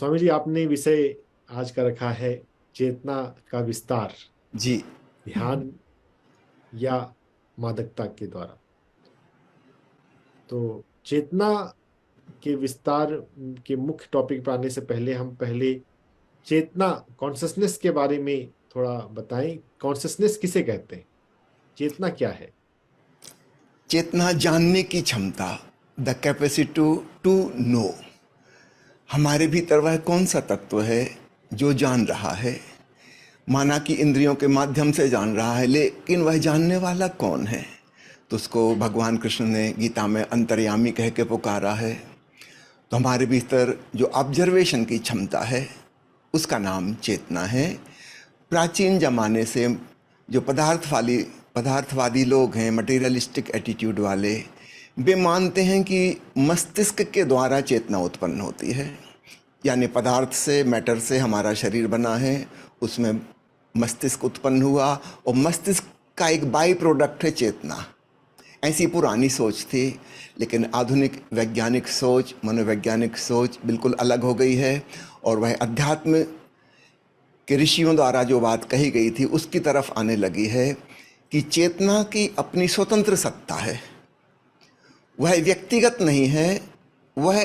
स्वामी जी, आपने विषय आज का रखा है चेतना का विस्तार, जी। ध्यान या मादकता के द्वारा। तो चेतना के विस्तार के मुख्य टॉपिक पर आने से पहले हम पहले चेतना, कॉन्शसनेस के बारे में थोड़ा बताएं। कॉन्शसनेस किसे कहते हैं? चेतना क्या है? चेतना जानने की क्षमता, द कैपेसिटी टू नो। हमारे भीतर वह कौन सा तत्व है जो जान रहा है। माना कि इंद्रियों के माध्यम से जान रहा है, लेकिन वह जानने वाला कौन है? तो उसको भगवान कृष्ण ने गीता में अंतर्यामी कह के पुकारा है। तो हमारे भीतर जो ऑब्जर्वेशन की क्षमता है उसका नाम चेतना है। प्राचीन जमाने से जो पदार्थवादी लोग हैं, मटेरियलिस्टिक एटीट्यूड वाले, वे मानते हैं कि मस्तिष्क के द्वारा चेतना उत्पन्न होती है। यानी पदार्थ से, मैटर से हमारा शरीर बना है, उसमें मस्तिष्क उत्पन्न हुआ और मस्तिष्क का एक बाई प्रोडक्ट है चेतना। ऐसी पुरानी सोच थी, लेकिन आधुनिक वैज्ञानिक सोच, मनोवैज्ञानिक सोच बिल्कुल अलग हो गई है और वह अध्यात्म के ऋषियों द्वारा जो बात कही गई थी उसकी तरफ आने लगी है कि चेतना की अपनी स्वतंत्र सत्ता है। वह व्यक्तिगत नहीं है, वह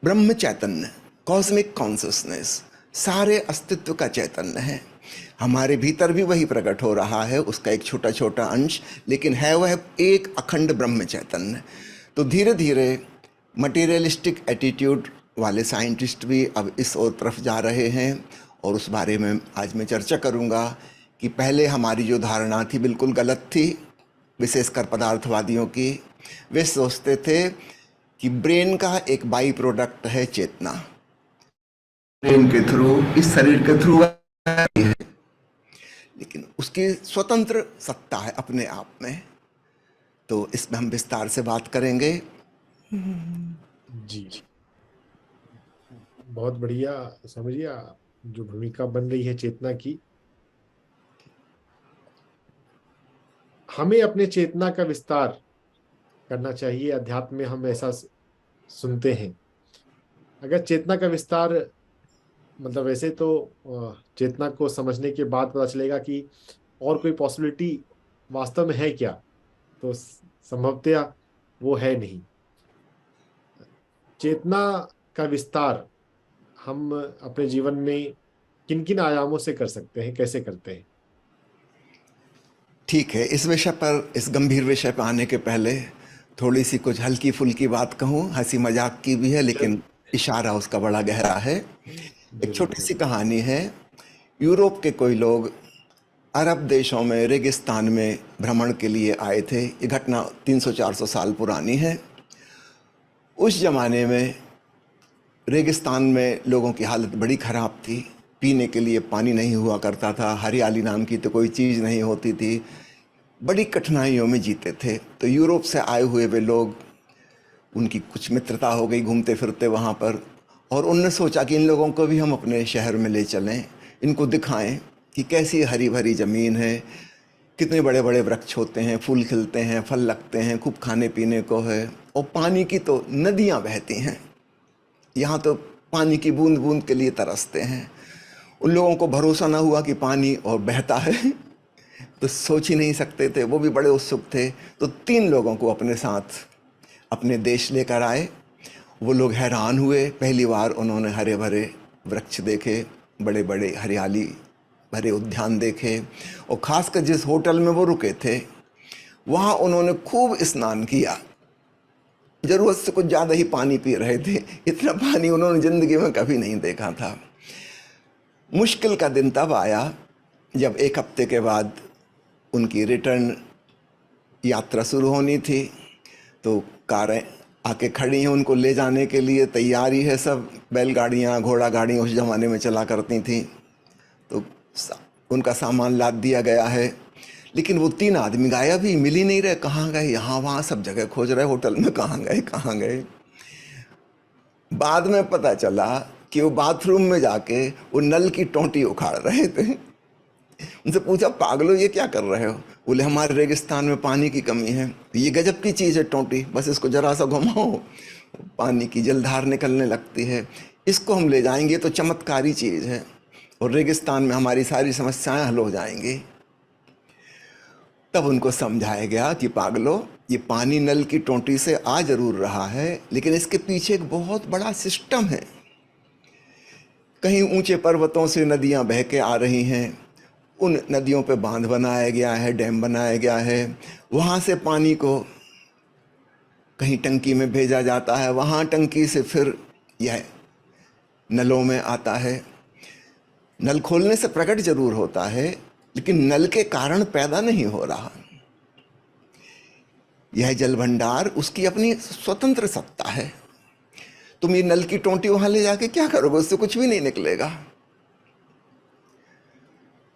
ब्रह्म चैतन्य, कॉस्मिक कॉन्शसनेस, सारे अस्तित्व का चैतन्य है। हमारे भीतर भी वही प्रकट हो रहा है, उसका एक छोटा छोटा अंश, लेकिन है वह एक अखंड ब्रह्म चैतन्य। तो धीरे धीरे मटेरियलिस्टिक एटीट्यूड वाले साइंटिस्ट भी अब इस ओर तरफ जा रहे हैं और उस बारे में आज मैं चर्चा करूंगा कि पहले हमारी जो धारणा थी बिल्कुल गलत थी, विशेषकर पदार्थवादियों की। वे सोचते थे कि ब्रेन का एक बाई प्रोडक्ट है चेतना, ब्रेन के थ्रू, इस शरीर के थ्रू है, लेकिन उसकी स्वतंत्र सत्ता है अपने आप में। तो इसमें हम विस्तार से बात करेंगे। जी, बहुत बढ़िया। समझिए, जो भूमिका बन रही है चेतना की, हमें अपने चेतना का विस्तार करना चाहिए। अध्यात्म में हम ऐसा सुनते हैं। अगर चेतना का विस्तार, मतलब वैसे तो चेतना को समझने के बाद पता चलेगा कि और कोई पॉसिबिलिटी वास्तव में है क्या, तो संभवतया वो है नहीं। चेतना का विस्तार हम अपने जीवन में किन किन आयामों से कर सकते हैं, कैसे करते हैं? ठीक है, इस विषय पर, इस गंभीर विषय पर आने के पहले थोड़ी सी कुछ हल्की फुल्की बात कहूँ। हंसी मजाक की भी है, लेकिन इशारा उसका बड़ा गहरा है। एक जरूर छोटी सी जरूर। कहानी है। यूरोप के कोई लोग अरब देशों में रेगिस्तान में भ्रमण के लिए आए थे। ये घटना 300-400 साल पुरानी है। उस जमाने में रेगिस्तान में लोगों की हालत बड़ी ख़राब थी। पीने के लिए पानी नहीं हुआ करता था, हरियाली नाम की तो कोई चीज़ नहीं होती थी। बड़ी कठिनाइयों में जीते थे। तो यूरोप से आए हुए वे लोग, उनकी कुछ मित्रता हो गई घूमते फिरते वहाँ पर, और उनने सोचा कि इन लोगों को भी हम अपने शहर में ले चलें, इनको दिखाएं कि कैसी हरी भरी ज़मीन है, कितने बड़े बड़े वृक्ष होते हैं, फूल खिलते हैं, फल लगते हैं, खूब खाने पीने को है, और पानी की तो नदियाँ बहती हैं। यहाँ तो पानी की बूंद बूंद के लिए तरसते हैं। उन लोगों को भरोसा ना हुआ कि पानी और बहता है, तो सोच ही नहीं सकते थे। वो भी बड़े उत्सुक थे। तो 3 लोगों को अपने साथ अपने देश लेकर आए। वो लोग हैरान हुए। पहली बार उन्होंने हरे भरे वृक्ष देखे, बड़े बड़े हरियाली भरे उद्यान देखे, और खासकर जिस होटल में वो रुके थे वहाँ उन्होंने खूब स्नान किया। ज़रूरत से कुछ ज़्यादा ही पानी पी रहे थे। इतना पानी उन्होंने ज़िंदगी में कभी नहीं देखा था। मुश्किल का दिन तब आया जब 1 हफ्ते के बाद उनकी रिटर्न यात्रा शुरू होनी थी। तो कारें आके खड़ी हैं उनको ले जाने के लिए, तैयारी है सब। बैलगाड़ियाँ, घोड़ा गाड़ियाँ उस ज़माने में चला करती थीं। तो उनका सामान लाद दिया गया है, लेकिन वो 3 आदमी गायब ही, मिल ही नहीं रहे। कहाँ गए? यहाँ वहाँ सब जगह खोज रहे, होटल में कहाँ गए कहाँ गए। बाद में पता चला कि वो बाथरूम में जाके वो नल की टोंटी उखाड़ रहे थे। उनसे पूछा, पागलो ये क्या कर रहे हो? बोले, हमारे रेगिस्तान में पानी की कमी है, ये गजब की चीज़ है टोंटी, बस इसको जरा सा घुमाओ पानी की जलधार निकलने लगती है। इसको हम ले जाएंगे तो चमत्कारी चीज़ है और रेगिस्तान में हमारी सारी समस्याएं हल हो जाएंगी। तब उनको समझाया गया कि पागलो, ये पानी नल की टोंटी से आ जरूर रहा है, लेकिन इसके पीछे एक बहुत बड़ा सिस्टम है। कहीं ऊंचे पर्वतों से नदियां बह के आ रही हैं, उन नदियों पे बांध बनाया गया है, डैम बनाया गया है, वहाँ से पानी को कहीं टंकी में भेजा जाता है, वहाँ टंकी से फिर यह नलों में आता है। नल खोलने से प्रकट जरूर होता है, लेकिन नल के कारण पैदा नहीं हो रहा। यह जल भंडार उसकी अपनी स्वतंत्र सत्ता है। तुम ये नल की टोंटी वहां ले जाके क्या करोगे? उससे कुछ भी नहीं निकलेगा।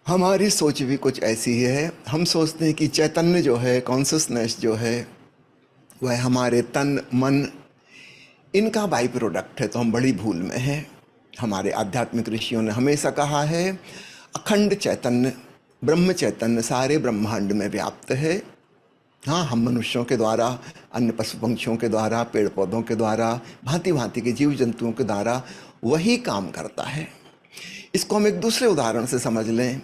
हमारी सोच भी कुछ ऐसी ही है। हम सोचते हैं कि चैतन्य जो है, कॉन्शियसनेस जो है, वह हमारे तन मन इनका बाई प्रोडक्ट है, तो हम बड़ी भूल में हैं। हमारे आध्यात्मिक ऋषियों ने हमेशा कहा है, अखंड चैतन्य, ब्रह्म चैतन्य सारे ब्रह्मांड में व्याप्त है। हाँ, हम मनुष्यों के द्वारा, अन्य पशु पंक्षियों के द्वारा, पेड़ पौधों के द्वारा, भांति भांति के जीव जंतुओं के द्वारा वही काम करता है। इसको हम एक दूसरे उदाहरण से समझ लें।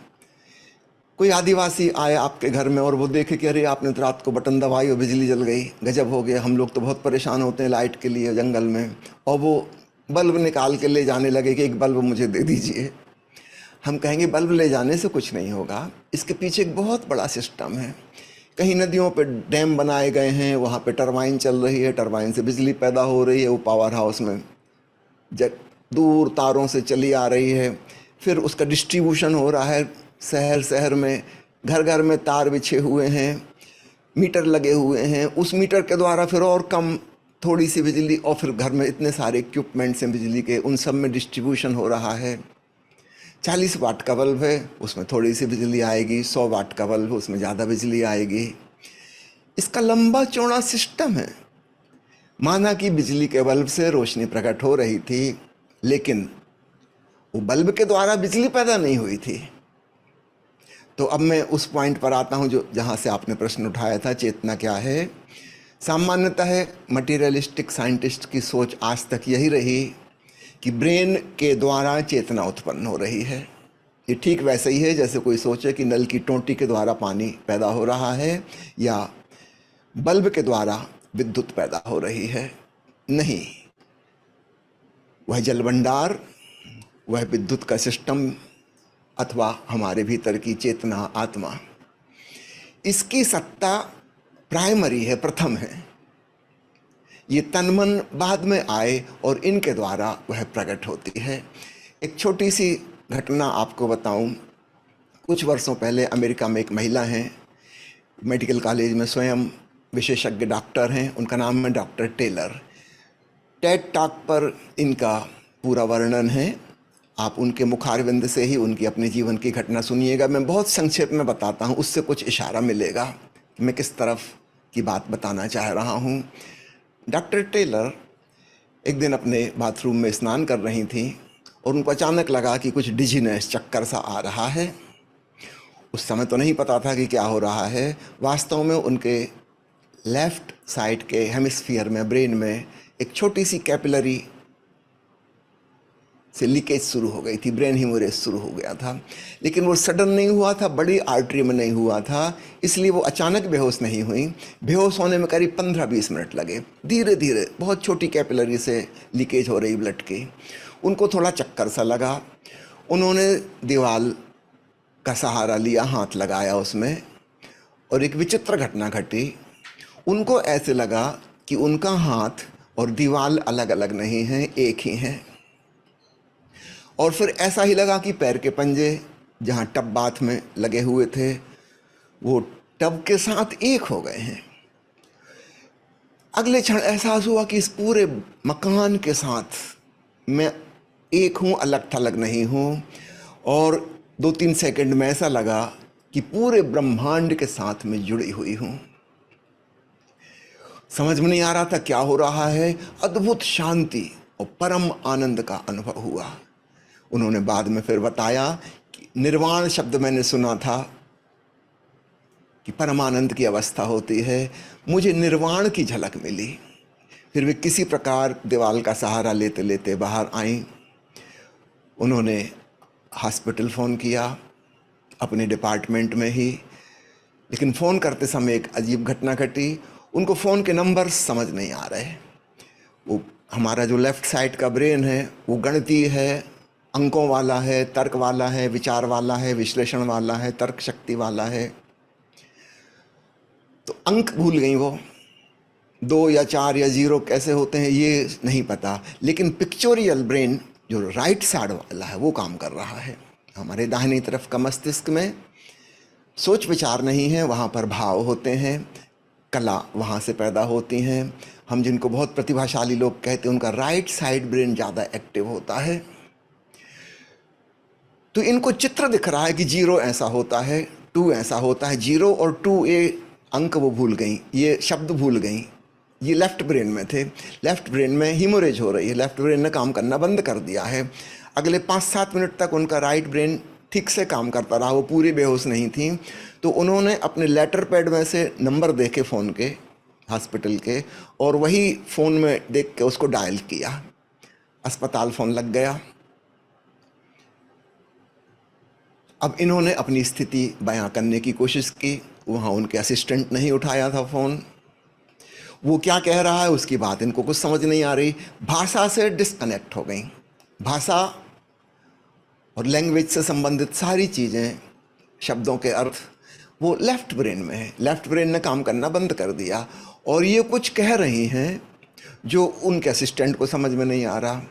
कोई आदिवासी आए आपके घर में और वो देखे कि अरे आपने तो रात को बटन दबाई और बिजली जल गई, गजब हो गया, हम लोग तो बहुत परेशान होते हैं लाइट के लिए जंगल में, और वो बल्ब निकाल के ले जाने लगे कि एक बल्ब मुझे दे दीजिए। हम कहेंगे बल्ब ले जाने से कुछ नहीं होगा, इसके पीछे एक बहुत बड़ा सिस्टम है। कहीं नदियों पे डैम बनाए गए हैं, वहाँ पे टरबाइन चल रही है, टरबाइन से बिजली पैदा हो रही है, वो पावर हाउस में दूर तारों से चली आ रही है, फिर उसका डिस्ट्रीब्यूशन हो रहा है शहर शहर में, घर घर में तार बिछे हुए हैं, मीटर लगे हुए हैं, उस मीटर के द्वारा फिर और कम थोड़ी सी बिजली, और फिर घर में इतने सारे इक्विपमेंट्स हैं बिजली के, उन सब में डिस्ट्रीब्यूशन हो रहा है। 40 वाट का बल्ब है, उसमें थोड़ी सी बिजली आएगी, 100 वाट का बल्ब, उसमें ज़्यादा बिजली आएगी। इसका लंबा चौड़ा सिस्टम है। माना कि बिजली के बल्ब से रोशनी प्रकट हो रही थी, लेकिन वो बल्ब के द्वारा बिजली पैदा नहीं हुई थी। तो अब मैं उस पॉइंट पर आता हूँ जो जहाँ से आपने प्रश्न उठाया था, चेतना क्या है। सामान्यतः मटीरियलिस्टिक साइंटिस्ट की सोच आज तक यही रही कि ब्रेन के द्वारा चेतना उत्पन्न हो रही है। ये ठीक वैसे ही है जैसे कोई सोचे कि नल की टोंटी के द्वारा पानी पैदा हो रहा है या बल्ब के द्वारा विद्युत पैदा हो रही है। नहीं, वह जल भंडार, वह विद्युत का सिस्टम अथवा हमारे भीतर की चेतना, आत्मा, इसकी सत्ता प्राइमरी है, प्रथम है। ये तन मन बाद में आए और इनके द्वारा वह प्रकट होती है। एक छोटी सी घटना आपको बताऊं। कुछ वर्षों पहले अमेरिका में एक महिला हैं, मेडिकल कॉलेज में स्वयं विशेषज्ञ डॉक्टर हैं, उनका नाम है डॉक्टर टेलर। टेड टॉक पर इनका पूरा वर्णन है, आप उनके मुखारविंद से ही उनकी अपने जीवन की घटना सुनिएगा। मैं बहुत संक्षेप में बताता हूँ, उससे कुछ इशारा मिलेगा कि मैं किस तरफ की बात बताना चाह रहा हूँ। डॉक्टर टेलर एक दिन अपने बाथरूम में स्नान कर रही थी और उनको अचानक लगा कि कुछ डिजीनेस, चक्कर सा आ रहा है। उस समय तो नहीं पता था कि क्या हो रहा है। वास्तव में उनके लेफ्ट साइड के हेमिस्फीयर में, ब्रेन में एक छोटी सी कैपिलरी से लीकेज शुरू हो गई थी, ब्रेन हीमोरेज शुरू हो गया था। लेकिन वो सडन नहीं हुआ था, बड़ी आर्टरी में नहीं हुआ था, इसलिए वो अचानक बेहोश नहीं हुई। बेहोश होने में करीब 15-20 मिनट लगे। धीरे धीरे बहुत छोटी कैपिलरी से लीकेज हो रही ब्लड की। उनको थोड़ा चक्कर सा लगा। उन्होंने दीवार का सहारा लिया, हाथ लगाया उसमें, और एक विचित्र घटना घटी। उनको ऐसे लगा कि उनका हाथ और दीवार अलग अलग नहीं हैं, एक ही हैं। और फिर ऐसा ही लगा कि पैर के पंजे जहाँ टब बाथ में लगे हुए थे, वो टब के साथ एक हो गए हैं। अगले क्षण एहसास हुआ कि इस पूरे मकान के साथ मैं एक हूँ, अलग थलग नहीं हूँ। और 2-3 सेकंड में ऐसा लगा कि पूरे ब्रह्मांड के साथ में जुड़ी हुई हूँ। समझ में नहीं आ रहा था क्या हो रहा है। अद्भुत शांति और परम आनंद का अनुभव हुआ। उन्होंने बाद में फिर बताया कि निर्वाण शब्द मैंने सुना था कि परमानंद की अवस्था होती है, मुझे निर्वाण की झलक मिली। फिर वे किसी प्रकार दीवार का सहारा लेते लेते बाहर आईं। उन्होंने हॉस्पिटल फ़ोन किया अपने डिपार्टमेंट में ही, लेकिन फ़ोन करते समय एक अजीब घटना घटी। उनको फ़ोन के नंबर समझ नहीं आ रहे। वो हमारा जो लेफ़्ट साइड का ब्रेन है वो गणितीय है, अंकों वाला है, तर्क वाला है, विचार वाला है, विश्लेषण वाला है, तर्क शक्ति वाला है। तो अंक भूल गई वो, 2 या 4 या 0 कैसे होते हैं ये नहीं पता, लेकिन पिक्चोरियल ब्रेन जो राइट साइड वाला है वो काम कर रहा है। हमारे दाहिनी तरफ का मस्तिष्क में सोच विचार नहीं है, वहाँ पर भाव होते हैं, कला वहाँ से पैदा होती हैं। हम जिनको बहुत प्रतिभाशाली लोग कहते हैं उनका राइट साइड ब्रेन ज़्यादा एक्टिव होता है। तो इनको चित्र दिख रहा है कि 0 ऐसा होता है, 2 ऐसा होता है। 0 और 2 ये अंक वो भूल गई, ये शब्द भूल गई। ये लेफ्ट ब्रेन में थे। लेफ्ट ब्रेन में हीमोरेज हो रही है, लेफ्ट ब्रेन ने काम करना बंद कर दिया है। अगले 5-7 मिनट तक उनका राइट ब्रेन ठीक से काम करता रहा, वो पूरी बेहोश नहीं थी। तो उन्होंने अपने लेटर पैड में से नंबर देखे फ़ोन के, हॉस्पिटल के, और वही फ़ोन में देख के उसको डायल किया। अस्पताल फ़ोन लग गया। अब इन्होंने अपनी स्थिति बयां करने की कोशिश की। वहाँ उनके असिस्टेंट नहीं उठाया था फ़ोन। वो क्या कह रहा है उसकी बात इनको कुछ समझ नहीं आ रही। भाषा से डिस्कनेक्ट हो गई। भाषा और लैंग्वेज से संबंधित सारी चीज़ें, शब्दों के अर्थ वो लेफ्ट ब्रेन में है। लेफ्ट ब्रेन ने काम करना बंद कर दिया और ये कुछ कह रही हैं जो उनके असिस्टेंट को समझ में नहीं आ रहा।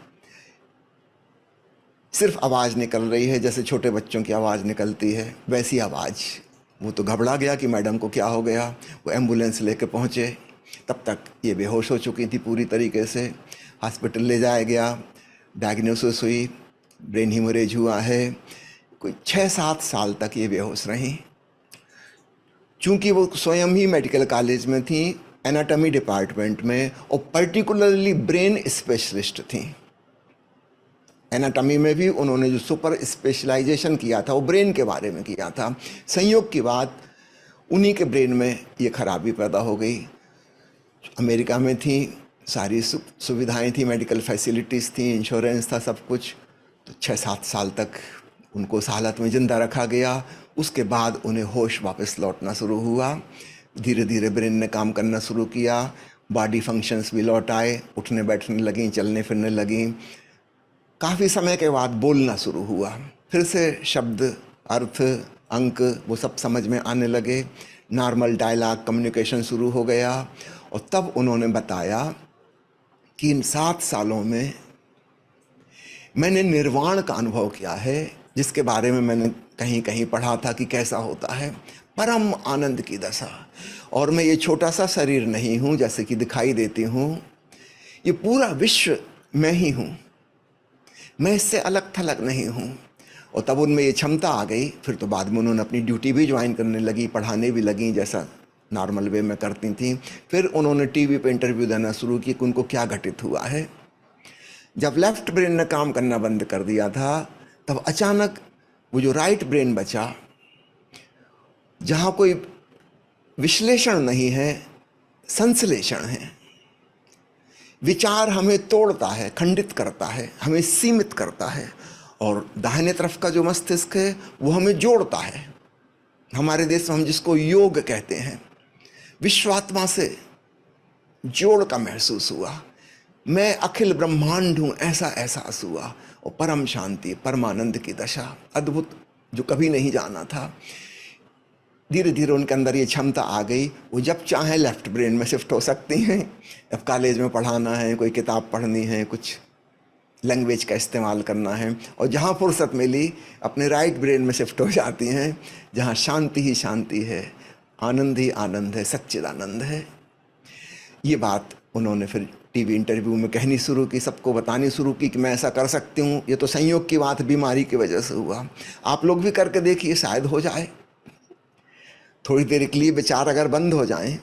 सिर्फ आवाज़ निकल रही है, जैसे छोटे बच्चों की आवाज़ निकलती है वैसी आवाज़। वो तो घबरा गया कि मैडम को क्या हो गया। वो एम्बुलेंस लेके पहुँचे। तब तक ये बेहोश हो चुकी थी पूरी तरीके से। हॉस्पिटल ले जाया गया, डायग्नोसिस हुई, ब्रेन हीमोरेज हुआ है। कोई 6-7 साल तक ये बेहोश रहीं। चूँकि वो स्वयं ही मेडिकल कॉलेज में थी, एनाटॉमी डिपार्टमेंट में, और पर्टिकुलरली ब्रेन स्पेशलिस्ट थी। एनाटॉमी में भी उन्होंने जो सुपर स्पेशलाइजेशन किया था वो ब्रेन के बारे में किया था। संयोग की बात, उन्हीं के ब्रेन में ये खराबी पैदा हो गई। अमेरिका में थी, सारी सुविधाएं थी, मेडिकल फैसिलिटीज़ थी, इंश्योरेंस था, सब कुछ। तो 6-7 साल तक उनको उस हालत में ज़िंदा रखा गया। उसके बाद उन्हें होश वापस लौटना शुरू हुआ। धीरे धीरे ब्रेन ने काम करना शुरू किया, बॉडी फंक्शंस भी लौट आए, उठने बैठने लगीं, चलने फिरने लगीं। काफ़ी समय के बाद बोलना शुरू हुआ, फिर से शब्द, अर्थ, अंक वो सब समझ में आने लगे। नॉर्मल डायलॉग कम्युनिकेशन शुरू हो गया। और तब उन्होंने बताया कि इन 7 सालों में मैंने निर्वाण का अनुभव किया है, जिसके बारे में मैंने कहीं कहीं पढ़ा था कि कैसा होता है, परम आनंद की दशा। और मैं ये छोटा सा शरीर नहीं हूँ जैसे कि दिखाई देती हूँ, ये पूरा विश्व मैं ही हूँ, मैं इससे अलग थलग नहीं हूँ। और तब उनमें ये क्षमता आ गई। फिर तो बाद में उन्होंने अपनी ड्यूटी भी ज्वाइन करने लगी, पढ़ाने भी लगी जैसा नॉर्मल वे में करती थी। फिर उन्होंने टीवी पे इंटरव्यू देना शुरू की कि उनको क्या घटित हुआ है। जब लेफ्ट ब्रेन ने काम करना बंद कर दिया था, तब अचानक वो जो राइट ब्रेन बचा, जहाँ कोई विश्लेषण नहीं है, संश्लेषण है। विचार हमें तोड़ता है, खंडित करता है, हमें सीमित करता है। और दाहिने तरफ का जो मस्तिष्क है वो हमें जोड़ता है। हमारे देश में हम जिसको योग कहते हैं, विश्वात्मा से जोड़ का महसूस हुआ। मैं अखिल ब्रह्मांड हूँ, ऐसा एहसास हुआ। और परम शांति, परमानंद की दशा, अद्भुत, जो कभी नहीं जाना था। धीरे धीरे उनके अंदर ये क्षमता आ गई, वो जब चाहें लेफ्ट ब्रेन में शिफ्ट हो सकती हैं। अब कॉलेज में पढ़ाना है, कोई किताब पढ़नी है, कुछ लैंग्वेज का इस्तेमाल करना है, और जहाँ फुर्सत मिली अपने राइट ब्रेन में शिफ्ट हो जाती हैं, जहाँ शांति ही शांति है, आनंद ही आनंद है, सच्चिदानंद है। ये बात उन्होंने फिर टीवी इंटरव्यू में कहनी शुरू की, सबको बतानी शुरू की कि मैं ऐसा कर सकती हूँ। ये तो संयोग की बात, बीमारी की वजह से हुआ। आप लोग भी करके देखिए, शायद हो जाए। थोड़ी देर के लिए विचार अगर बंद हो जाएं,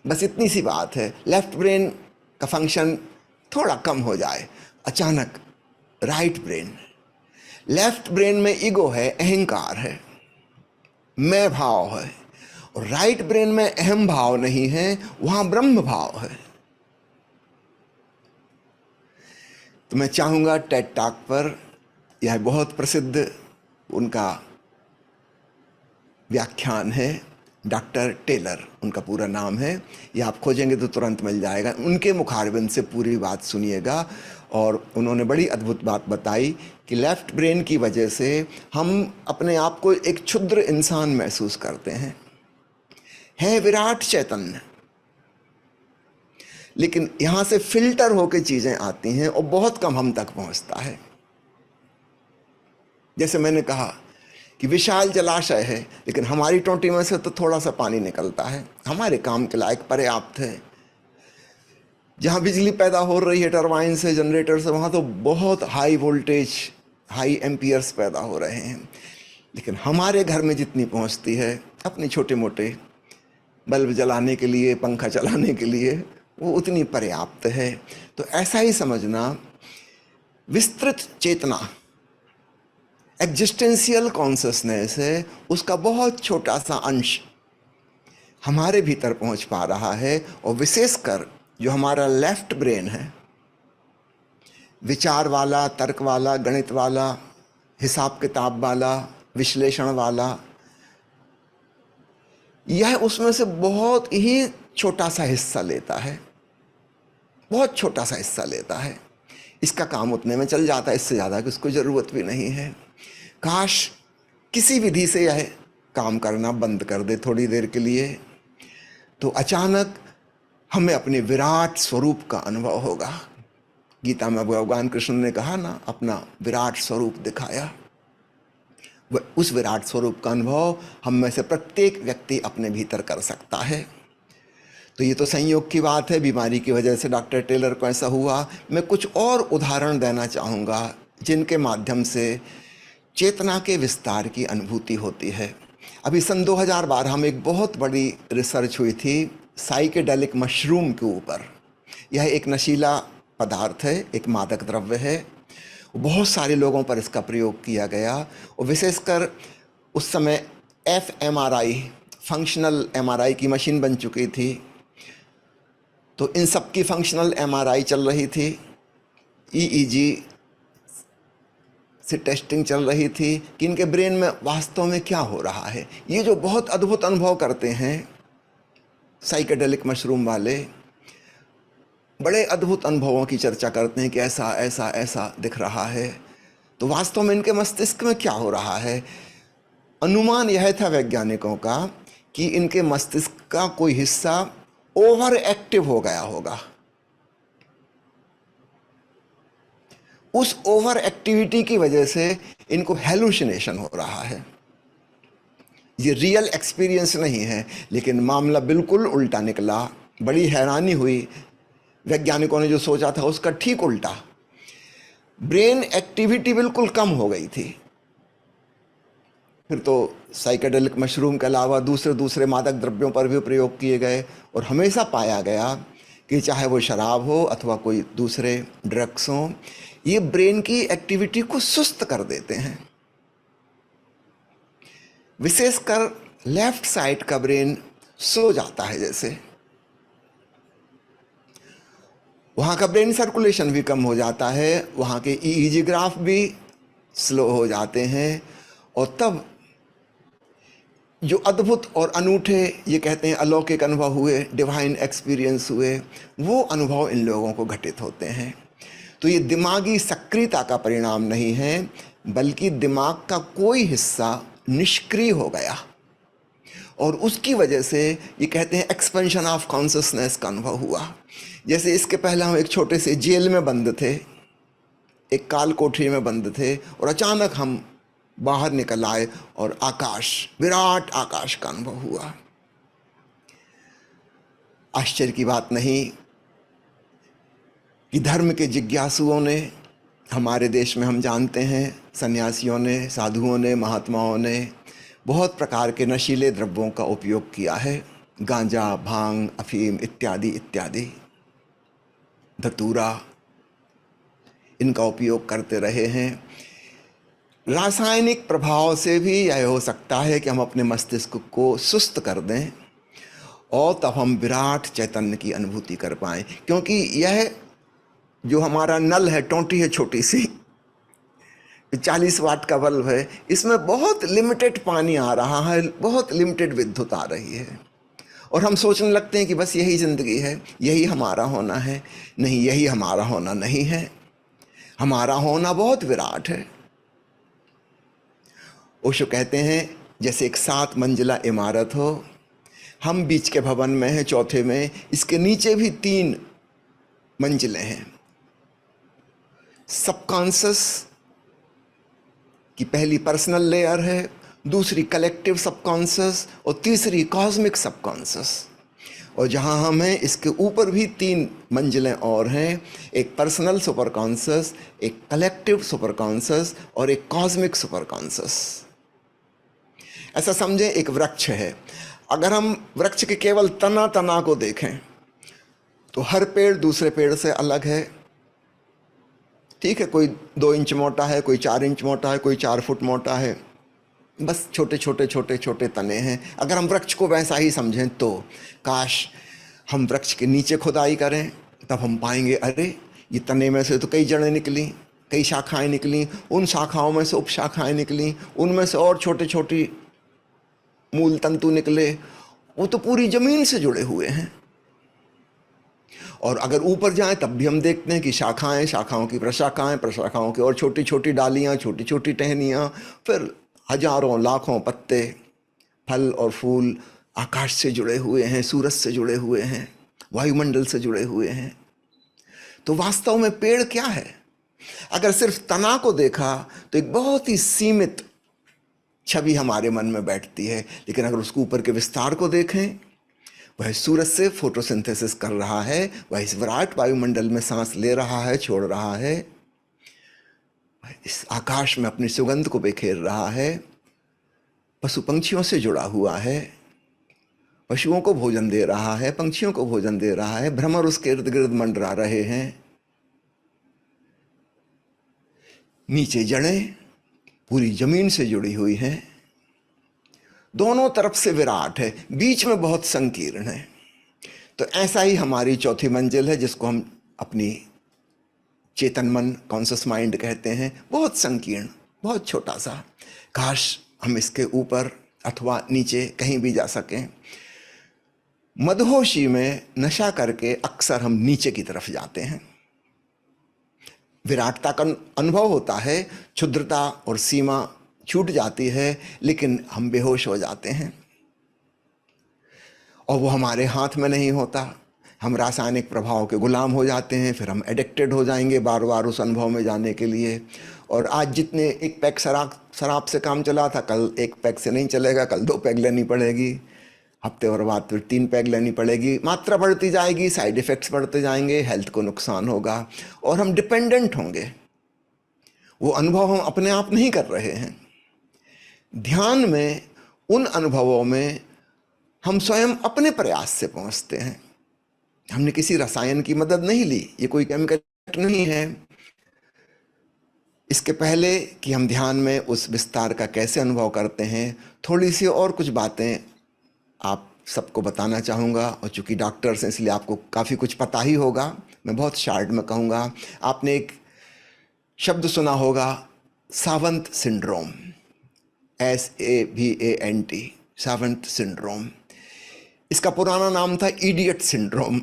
बस इतनी सी बात है, लेफ्ट ब्रेन का फंक्शन थोड़ा कम हो जाए। अचानक राइट ब्रेन, लेफ्ट ब्रेन में ईगो है, अहंकार है, मैं भाव है, और राइट ब्रेन में अहम भाव नहीं है, वहाँ ब्रह्म भाव है। तो मैं चाहूँगा टेड टॉक पर, यह बहुत प्रसिद्ध उनका व्याख्यान है, डॉक्टर टेलर उनका पूरा नाम है, ये आप खोजेंगे तो तुरंत मिल जाएगा। उनके मुखारबिंद से पूरी बात सुनिएगा। और उन्होंने बड़ी अद्भुत बात बताई कि लेफ्ट ब्रेन की वजह से हम अपने आप को एक क्षुद्र इंसान महसूस करते हैं, है विराट चैतन्य, लेकिन यहाँ से फिल्टर होकर चीज़ें आती हैं और बहुत कम हम तक पहुँचता है। जैसे मैंने कहा कि विशाल जलाशय है, लेकिन हमारी टोंटी में से तो थोड़ा सा पानी निकलता है, हमारे काम के लायक पर्याप्त है। जहाँ बिजली पैदा हो रही है टरबाइन से, जनरेटर से, वहाँ तो बहुत हाई वोल्टेज, हाई एम्पियर्स पैदा हो रहे हैं, लेकिन हमारे घर में जितनी पहुँचती है अपने छोटे मोटे बल्ब जलाने के लिए, पंखा चलाने के लिए, वो उतनी पर्याप्त है। तो ऐसा ही समझना, विस्तृत चेतना, एग्जिस्टेंशियल कॉन्शसनेस है, उसका बहुत छोटा सा अंश हमारे भीतर पहुंच पा रहा है। और विशेषकर जो हमारा लेफ्ट ब्रेन है, विचार वाला, तर्क वाला, गणित वाला, हिसाब किताब वाला, विश्लेषण वाला, यह उसमें से बहुत ही छोटा सा हिस्सा लेता है, बहुत छोटा सा हिस्सा लेता है। इसका काम उतने में चल जाता है, इससे ज़्यादा कि उसको ज़रूरत भी नहीं है। काश किसी विधि से यह काम करना बंद कर दे थोड़ी देर के लिए, तो अचानक हमें अपने विराट स्वरूप का अनुभव होगा। गीता में भगवान कृष्ण ने कहा ना, अपना विराट स्वरूप दिखाया। वह उस विराट स्वरूप का अनुभव हम में से प्रत्येक व्यक्ति अपने भीतर कर सकता है। तो ये तो संयोग की बात है, बीमारी की वजह से डॉक्टर टेलर को ऐसा हुआ। मैं कुछ और उदाहरण देना चाहूँगा जिनके माध्यम से चेतना के विस्तार की अनुभूति होती है। अभी सन 2012 में एक बहुत बड़ी रिसर्च हुई थी साइकेडेलिक मशरूम के ऊपर। यह एक नशीला पदार्थ है, एक मादक द्रव्य है। बहुत सारे लोगों पर इसका प्रयोग किया गया, और विशेषकर उस समय fMRI, फंक्शनल MRI की मशीन बन चुकी थी। तो इन सब की फंक्शनल MRI चल रही थी, EEG से टेस्टिंग चल रही थी कि इनके ब्रेन में वास्तव में क्या हो रहा है। ये जो बहुत अद्भुत अनुभव करते हैं साइकेडेलिक मशरूम वाले, बड़े अद्भुत अनुभवों की चर्चा करते हैं कि ऐसा ऐसा ऐसा दिख रहा है, तो वास्तव में इनके मस्तिष्क में क्या हो रहा है। अनुमान यह था वैज्ञानिकों का कि इनके मस्तिष्क का कोई हिस्सा ओवर एक्टिव हो गया होगा। उस ओवर एक्टिविटी की वजह से इनको हेलुसिनेशन हो रहा है। ये रियल एक्सपीरियंस नहीं है, लेकिन मामला बिल्कुल उल्टा निकला। बड़ी हैरानी हुई, वैज्ञानिकों ने जो सोचा था उसका ठीक उल्टा। ब्रेन एक्टिविटी बिल्कुल कम हो गई थी। फिर तो साइकेडेलिक मशरूम के अलावा दूसरे मादक द्रव्यों पर भी प्रयोग किए गए, और हमेशा पाया गया कि चाहे वो शराब हो अथवा कोई दूसरे ड्रग्स हों, ये ब्रेन की एक्टिविटी को सुस्त कर देते हैं। विशेषकर लेफ्ट साइड का ब्रेन सो जाता है, जैसे वहाँ का ब्रेन सर्कुलेशन भी कम हो जाता है, वहाँ के EEG ग्राफ भी स्लो हो जाते हैं, और तब जो अद्भुत और अनूठे, ये कहते हैं अलौकिक अनुभव हुए, डिवाइन एक्सपीरियंस हुए, वो अनुभव इन लोगों को घटित होते हैं। तो ये दिमागी सक्रियता का परिणाम नहीं है, बल्कि दिमाग का कोई हिस्सा निष्क्रिय हो गया, और उसकी वजह से ये कहते हैं एक्सपेंशन ऑफ कॉन्शसनेस का अनुभव हुआ। जैसे इसके पहले हम एक छोटे से जेल में बंद थे, एक काल कोठरी में बंद थे, और अचानक हम बाहर निकल आए और आकाश, विराट आकाश का अनुभव हुआ। आश्चर्य की बात नहीं कि धर्म के जिज्ञासुओं ने, हमारे देश में हम जानते हैं सन्यासियों ने, साधुओं ने, महात्माओं ने बहुत प्रकार के नशीले द्रव्यों का उपयोग किया है। गांजा, भांग, अफीम इत्यादि इत्यादि, धतूरा, इनका उपयोग करते रहे हैं। रासायनिक प्रभाव से भी यह हो सकता है कि हम अपने मस्तिष्क को सुस्त कर दें, और तब हम विराट चैतन्य की अनुभूति कर पाएं, क्योंकि यह जो हमारा नल है, टोंटी है छोटी सी, 40 वाट का बल्ब है, इसमें बहुत लिमिटेड पानी आ रहा है, बहुत लिमिटेड विद्युत आ रही है, और हम सोचने लगते हैं कि बस यही ज़िंदगी है, यही हमारा होना है। नहीं, यही हमारा होना नहीं है। हमारा होना बहुत विराट है। ओशो कहते हैं जैसे एक 7 मंजिला इमारत हो, हम बीच के भवन में हैं, चौथे में, इसके नीचे भी 3 मंजिलें हैं। सबकॉन्शस की पहली पर्सनल लेयर है, दूसरी कलेक्टिव सबकॉन्शस और तीसरी कॉस्मिक सबकॉन्शस। और जहाँ हम हैं इसके ऊपर भी 3 मंजिलें और हैं, एक पर्सनल सुपर कॉन्शस, एक कलेक्टिव सुपर कॉन्शस और एक कॉस्मिक सुपर कॉन्शस। ऐसा समझें एक वृक्ष है, अगर हम वृक्ष के केवल तना तना को देखें तो हर पेड़ दूसरे पेड़ से अलग है। ठीक है, कोई 2 इंच मोटा है, कोई 4 इंच मोटा है, कोई 4 फुट मोटा है, बस छोटे छोटे छोटे छोटे तने हैं। अगर हम वृक्ष को वैसा ही समझें तो काश हम वृक्ष के नीचे खुदाई करें, तब हम पाएंगे अरे ये तने में से तो कई जड़ें निकली, कई शाखाएं निकली, उन शाखाओं में से उपशाखाएं निकली, उनमें से और छोटे छोटी मूल तंतु निकले, वो तो पूरी जमीन से जुड़े हुए हैं। और अगर ऊपर जाएं तब भी हम देखते हैं कि शाखाएं, शाखाओं की प्रशाखाएं, प्रशाखाओं की और छोटी छोटी डालियां, छोटी छोटी टहनियां, फिर हजारों लाखों पत्ते, फल और फूल आकाश से जुड़े हुए हैं, सूरज से जुड़े हुए हैं, वायुमंडल से जुड़े हुए हैं। तो वास्तव में पेड़ क्या है? अगर सिर्फ तना को देखा तो एक बहुत ही सीमित छवि हमारे मन में बैठती है, लेकिन अगर उसके ऊपर के विस्तार को देखें, वह सूरज से फोटोसिंथेसिस कर रहा है, वह इस विराट वायुमंडल में सांस ले रहा है, छोड़ रहा है, वह इस आकाश में अपनी सुगंध को बिखेर रहा है, पशु पंछियों से जुड़ा हुआ है, पशुओं को भोजन दे रहा है, पंछियों को भोजन दे रहा है, भ्रमर उसके इर्द गिर्द मंडरा रहे हैं। नीचे जड़ें पूरी जमीन से जुड़ी हुई हैं, दोनों तरफ से विराट है, बीच में बहुत संकीर्ण है। तो ऐसा ही हमारी चौथी मंजिल है, जिसको हम अपनी चेतन मन, कॉन्शियस माइंड कहते हैं, बहुत संकीर्ण, बहुत छोटा सा। काश हम इसके ऊपर अथवा नीचे कहीं भी जा सकें। मदहोशी में नशा करके अक्सर हम नीचे की तरफ जाते हैं, विराटता का अनुभव होता है, क्षुद्रता और सीमा छूट जाती है, लेकिन हम बेहोश हो जाते हैं और वो हमारे हाथ में नहीं होता। हम रासायनिक प्रभाव के गुलाम हो जाते हैं, फिर हम एडिक्टेड हो जाएंगे बार बार उस अनुभव में जाने के लिए। और आज जितने एक पैक शराब से काम चला था, कल एक पैक से नहीं चलेगा, कल 2 पैक लेनी पड़ेगी, हफ्ते भर बाद फिर 3 पैक लेनी पड़ेगी। मात्रा बढ़ती जाएगी, साइड इफ़ेक्ट्स बढ़ते जाएंगे, हेल्थ को नुकसान होगा और हम डिपेंडेंट होंगे। वो अनुभव हम अपने आप नहीं कर रहे हैं। ध्यान में उन अनुभवों में हम स्वयं अपने प्रयास से पहुंचते हैं, हमने किसी रसायन की मदद नहीं ली, ये कोई केमिकल नहीं है। इसके पहले कि हम ध्यान में उस विस्तार का कैसे अनुभव करते हैं, थोड़ी सी और कुछ बातें आप सबको बताना चाहूँगा। और चूँकि डॉक्टर्स हैं इसलिए आपको काफ़ी कुछ पता ही होगा, मैं बहुत शार्ट में कहूँगा। आपने एक शब्द सुना होगा, Sawant syndrome, SAVANT, Sawant syndrome. इसका पुराना नाम था idiot syndrome,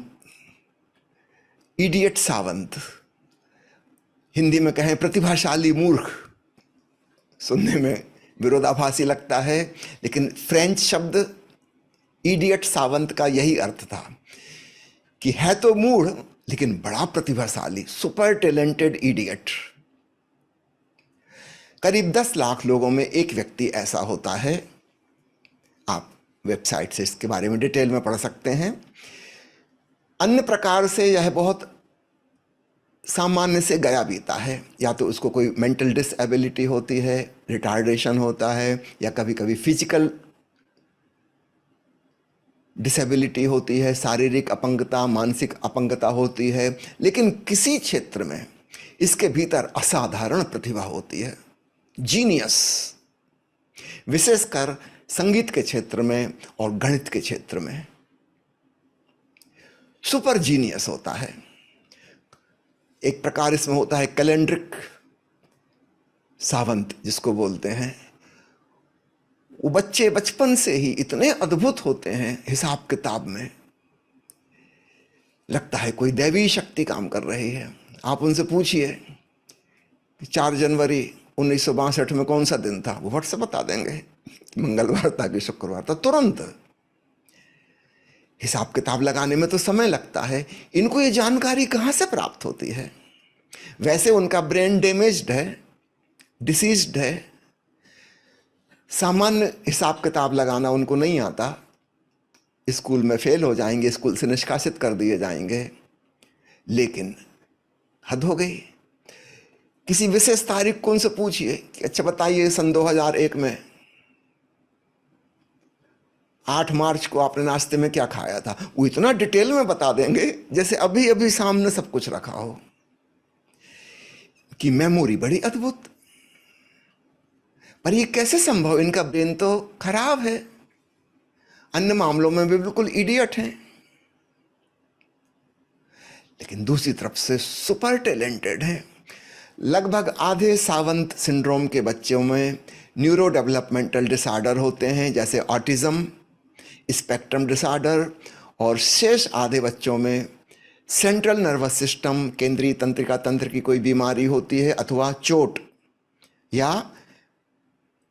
idiot Sawant. Hindi में कहें प्रतिभाशाली मूर्ख, सुनने में विरोधाभासी लगता है, लेकिन फ्रेंच शब्द इडियट सावंत का यही अर्थ था कि है तो मूढ़ लेकिन बड़ा प्रतिभाशाली, सुपर टैलेंटेड इडियट। करीब 10 लाख लोगों में एक व्यक्ति ऐसा होता है। आप वेबसाइट से इसके बारे में डिटेल में पढ़ सकते हैं। अन्य प्रकार से यह बहुत सामान्य से गया बीता है, या तो उसको कोई मेंटल डिसएबिलिटी होती है, रिटार्डेशन होता है, या कभी कभी फिजिकल डिसेबिलिटी होती है, शारीरिक अपंगता, मानसिक अपंगता होती है। लेकिन किसी क्षेत्र में इसके भीतर असाधारण प्रतिभा होती है, जीनियस, विशेषकर संगीत के क्षेत्र में और गणित के क्षेत्र में सुपर जीनियस होता है। एक प्रकार इसमें होता है कैलेंड्रिक सावंत जिसको बोलते हैं। वो बच्चे बचपन से ही इतने अद्भुत होते हैं हिसाब किताब में, लगता है कोई दैवी शक्ति काम कर रही है। आप उनसे पूछिए कि 4 जनवरी 1962 में कौन सा दिन था, वो व्हाट्सएप बता देंगे, मंगलवार था कि शुक्रवार था, तुरंत। हिसाब किताब लगाने में तो समय लगता है, इनको ये जानकारी कहाँ से प्राप्त होती है? वैसे उनका ब्रेन डैमेज्ड है, डिसीज्ड है, सामान्य हिसाब किताब लगाना उनको नहीं आता, स्कूल में फेल हो जाएंगे, स्कूल से निष्कासित कर दिए जाएंगे। लेकिन हद हो गई। किसी विशेष तारीख को उनसे पूछिए कि अच्छा बताइए सन 2001 में 8 मार्च को आपने नाश्ते में क्या खाया था, वो इतना डिटेल में बता देंगे जैसे अभी अभी सामने सब कुछ रखा हो। कि मेमोरी बड़ी अद्भुत। पर ये कैसे संभव? इनका ब्रेन तो खराब है, अन्य मामलों में भी बिल्कुल इडियट हैं, लेकिन दूसरी तरफ से सुपर टैलेंटेड हैं। लगभग आधे सावंत सिंड्रोम के बच्चों में न्यूरो डेवलपमेंटल डिसऑर्डर होते हैं, जैसे ऑटिज्म, स्पेक्ट्रम डिसऑर्डर, और शेष आधे बच्चों में सेंट्रल नर्वस सिस्टम, केंद्रीय तंत्रिका तंत्र की कोई बीमारी होती है, अथवा चोट या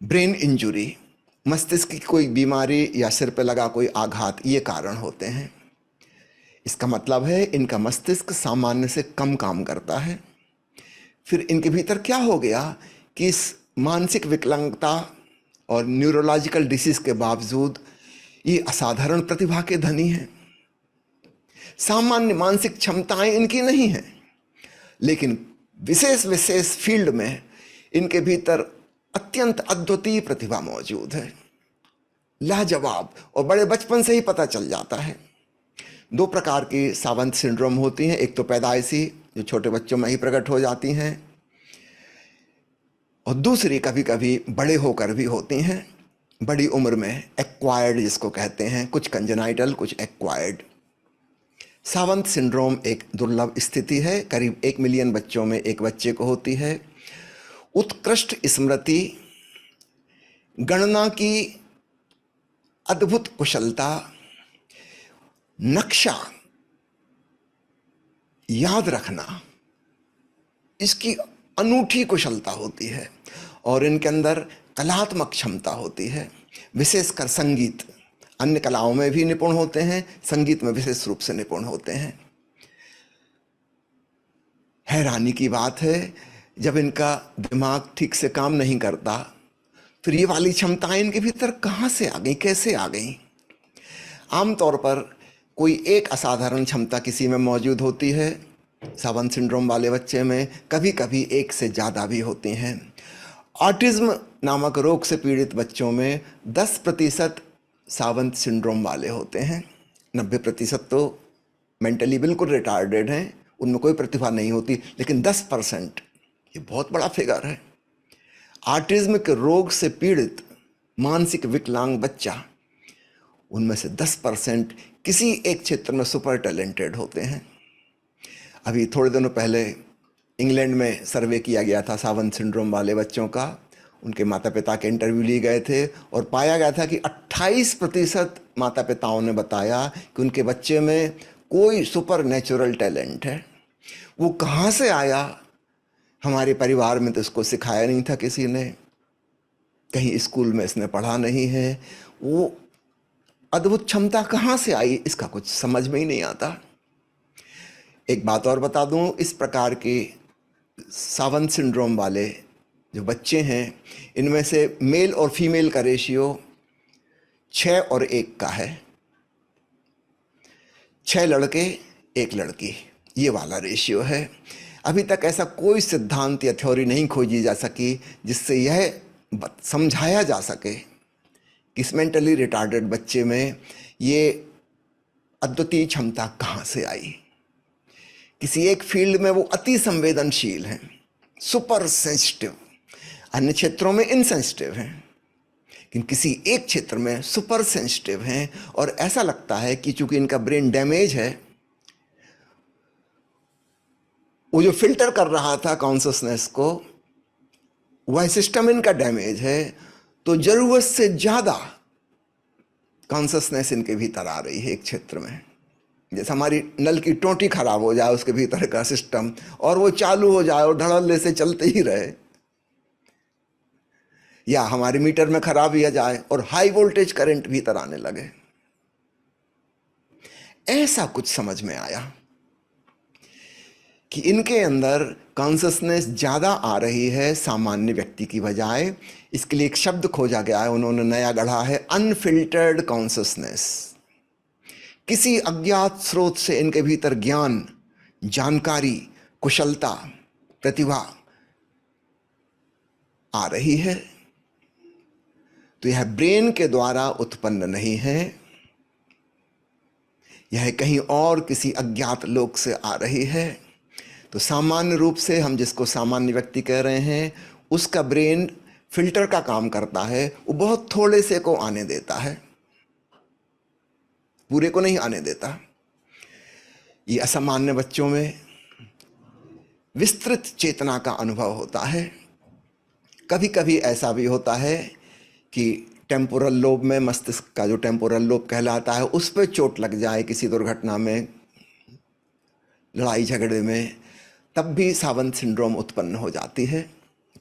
ब्रेन इंजुरी, मस्तिष्क की कोई बीमारी या सिर पे लगा कोई आघात, ये कारण होते हैं। इसका मतलब है इनका मस्तिष्क सामान्य से कम काम करता है। फिर इनके भीतर क्या हो गया कि इस मानसिक विकलांगता और न्यूरोलॉजिकल डिसीज के बावजूद ये असाधारण प्रतिभा के धनी हैं। सामान्य मानसिक क्षमताएं इनकी नहीं हैं, लेकिन विशेष विशेष फील्ड में इनके भीतर अत्यंत अद्वितीय प्रतिभा मौजूद है, लाजवाब, और बड़े बचपन से ही पता चल जाता है। 2 प्रकार की सावंत सिंड्रोम होती हैं, एक तो पैदाइशी जो छोटे बच्चों में ही प्रकट हो जाती हैं, और दूसरी कभी कभी बड़े होकर भी होती हैं, बड़ी उम्र में, एक्वायर्ड जिसको कहते हैं, कुछ कंजेनाइटल कुछ एक्वायर्ड। सावंत सिंड्रोम एक दुर्लभ स्थिति है, करीब 1 मिलियन बच्चों में एक बच्चे को होती है। उत्कृष्ट स्मृति, गणना की अद्भुत कुशलता, नक्शा याद रखना, इसकी अनूठी कुशलता होती है, और इनके अंदर कलात्मक क्षमता होती है, विशेषकर संगीत। अन्य कलाओं में भी निपुण होते हैं, संगीत में विशेष रूप से निपुण होते हैं। हैरानी की बात है, जब इनका दिमाग ठीक से काम नहीं करता, फिर ये वाली क्षमताएं इनके भीतर कहाँ से आ गई, कैसे आ गई? आमतौर पर कोई एक असाधारण क्षमता किसी में मौजूद होती है, सावंत सिंड्रोम वाले बच्चे में कभी कभी एक से ज़्यादा भी होती हैं। ऑटिज्म नामक रोग से पीड़ित बच्चों में 10% सावंत सिंड्रोम वाले होते हैं। 90% तो मेंटली बिल्कुल रिटार्डेड हैं, उनमें कोई प्रतिभा नहीं होती, लेकिन 10% ये बहुत बड़ा फिगर है। ऑटिज्म के रोग से पीड़ित मानसिक विकलांग बच्चा, उनमें से 10% किसी एक क्षेत्र में सुपर टैलेंटेड होते हैं। अभी थोड़े दिनों पहले इंग्लैंड में सर्वे किया गया था सावंत सिंड्रोम वाले बच्चों का, उनके माता पिता के इंटरव्यू लिए गए थे, और पाया गया था कि 28% माता पिताओं ने बताया कि उनके बच्चे में कोई सुपर नेचुरल टैलेंट है। वो कहाँ से आया? हमारे परिवार में तो इसको सिखाया नहीं था किसी ने, कहीं स्कूल में इसने पढ़ा नहीं है, वो अद्भुत क्षमता कहाँ से आई, इसका कुछ समझ में ही नहीं आता। एक बात और बता दूं, इस प्रकार के सावंत सिंड्रोम वाले जो बच्चे हैं, इनमें से मेल और फीमेल का रेशियो 6 और 1 का है। 6 लड़के 1 लड़की, ये वाला रेशियो है। अभी तक ऐसा कोई सिद्धांत या थ्योरी नहीं खोजी जा सकी जिससे यह समझाया जा सके कि इस मेंटली रिटार्डेड बच्चे में ये अद्वितीय क्षमता कहाँ से आई। किसी एक फील्ड में वो अति संवेदनशील हैं, सुपर सेंसिटिव, अन्य क्षेत्रों में इनसेंसिटिव हैं, लेकिन किसी एक क्षेत्र में सुपर सेंसिटिव हैं। और ऐसा लगता है कि चूंकि इनका ब्रेन डैमेज है, वो जो फिल्टर कर रहा था कॉन्शसनेस को, वह सिस्टम इनका डैमेज है, तो जरूरत से ज्यादा कॉन्शसनेस इनके भीतर आ रही है एक क्षेत्र में। जैसे हमारी नल की टोंटी खराब हो जाए उसके भीतर का सिस्टम, और वो चालू हो जाए और धड़ल्ले से चलते ही रहे, या हमारे मीटर में खराबी आ जाए और हाई वोल्टेज करंट भीतर आने लगे। ऐसा कुछ समझ में आया कि इनके अंदर कॉन्शसनेस ज्यादा आ रही है सामान्य व्यक्ति की बजाय। इसके लिए एक शब्द खोजा गया है, उन्होंने नया गढ़ा है, अनफिल्टर्ड कॉन्शसनेस। किसी अज्ञात स्रोत से इनके भीतर ज्ञान, जानकारी, कुशलता, प्रतिभा आ रही है, तो यह ब्रेन के द्वारा उत्पन्न नहीं है, यह कहीं और किसी अज्ञात लोक से आ रही है। तो सामान्य रूप से हम जिसको सामान्य व्यक्ति कह रहे हैं, उसका ब्रेन फिल्टर का काम करता है, वो बहुत थोड़े से को आने देता है, पूरे को नहीं आने देता। ये असामान्य बच्चों में विस्तृत चेतना का अनुभव होता है। कभी कभी ऐसा भी होता है कि टेम्पोरल लोब में, मस्तिष्क का जो टेम्पोरल लोब कहलाता है, उस पर चोट लग जाए किसी दुर्घटना में, लड़ाई झगड़े में, तब भी सावंत सिंड्रोम उत्पन्न हो जाती है।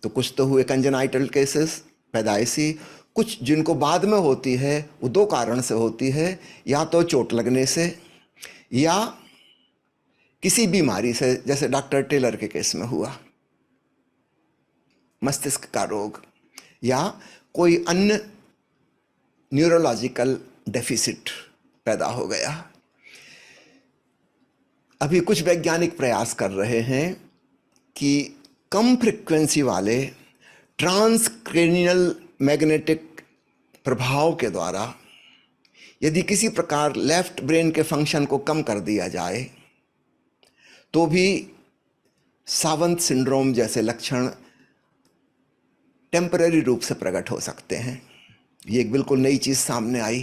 तो कुछ तो हुए कंजेनाइटल केसेस, पैदाइशी, कुछ जिनको बाद में होती है वो दो कारण से होती है, या तो चोट लगने से या किसी बीमारी से, जैसे डॉक्टर टेलर के केस में हुआ, मस्तिष्क का रोग या कोई अन्य न्यूरोलॉजिकल डेफिसिट पैदा हो गया। अभी कुछ वैज्ञानिक प्रयास कर रहे हैं कि कम फ्रिक्वेंसी वाले ट्रांसक्रेनियल मैग्नेटिक प्रभाव के द्वारा यदि किसी प्रकार लेफ्ट ब्रेन के फंक्शन को कम कर दिया जाए तो भी सावंत सिंड्रोम जैसे लक्षण टेम्पररी रूप से प्रकट हो सकते हैं। ये एक बिल्कुल नई चीज सामने आई।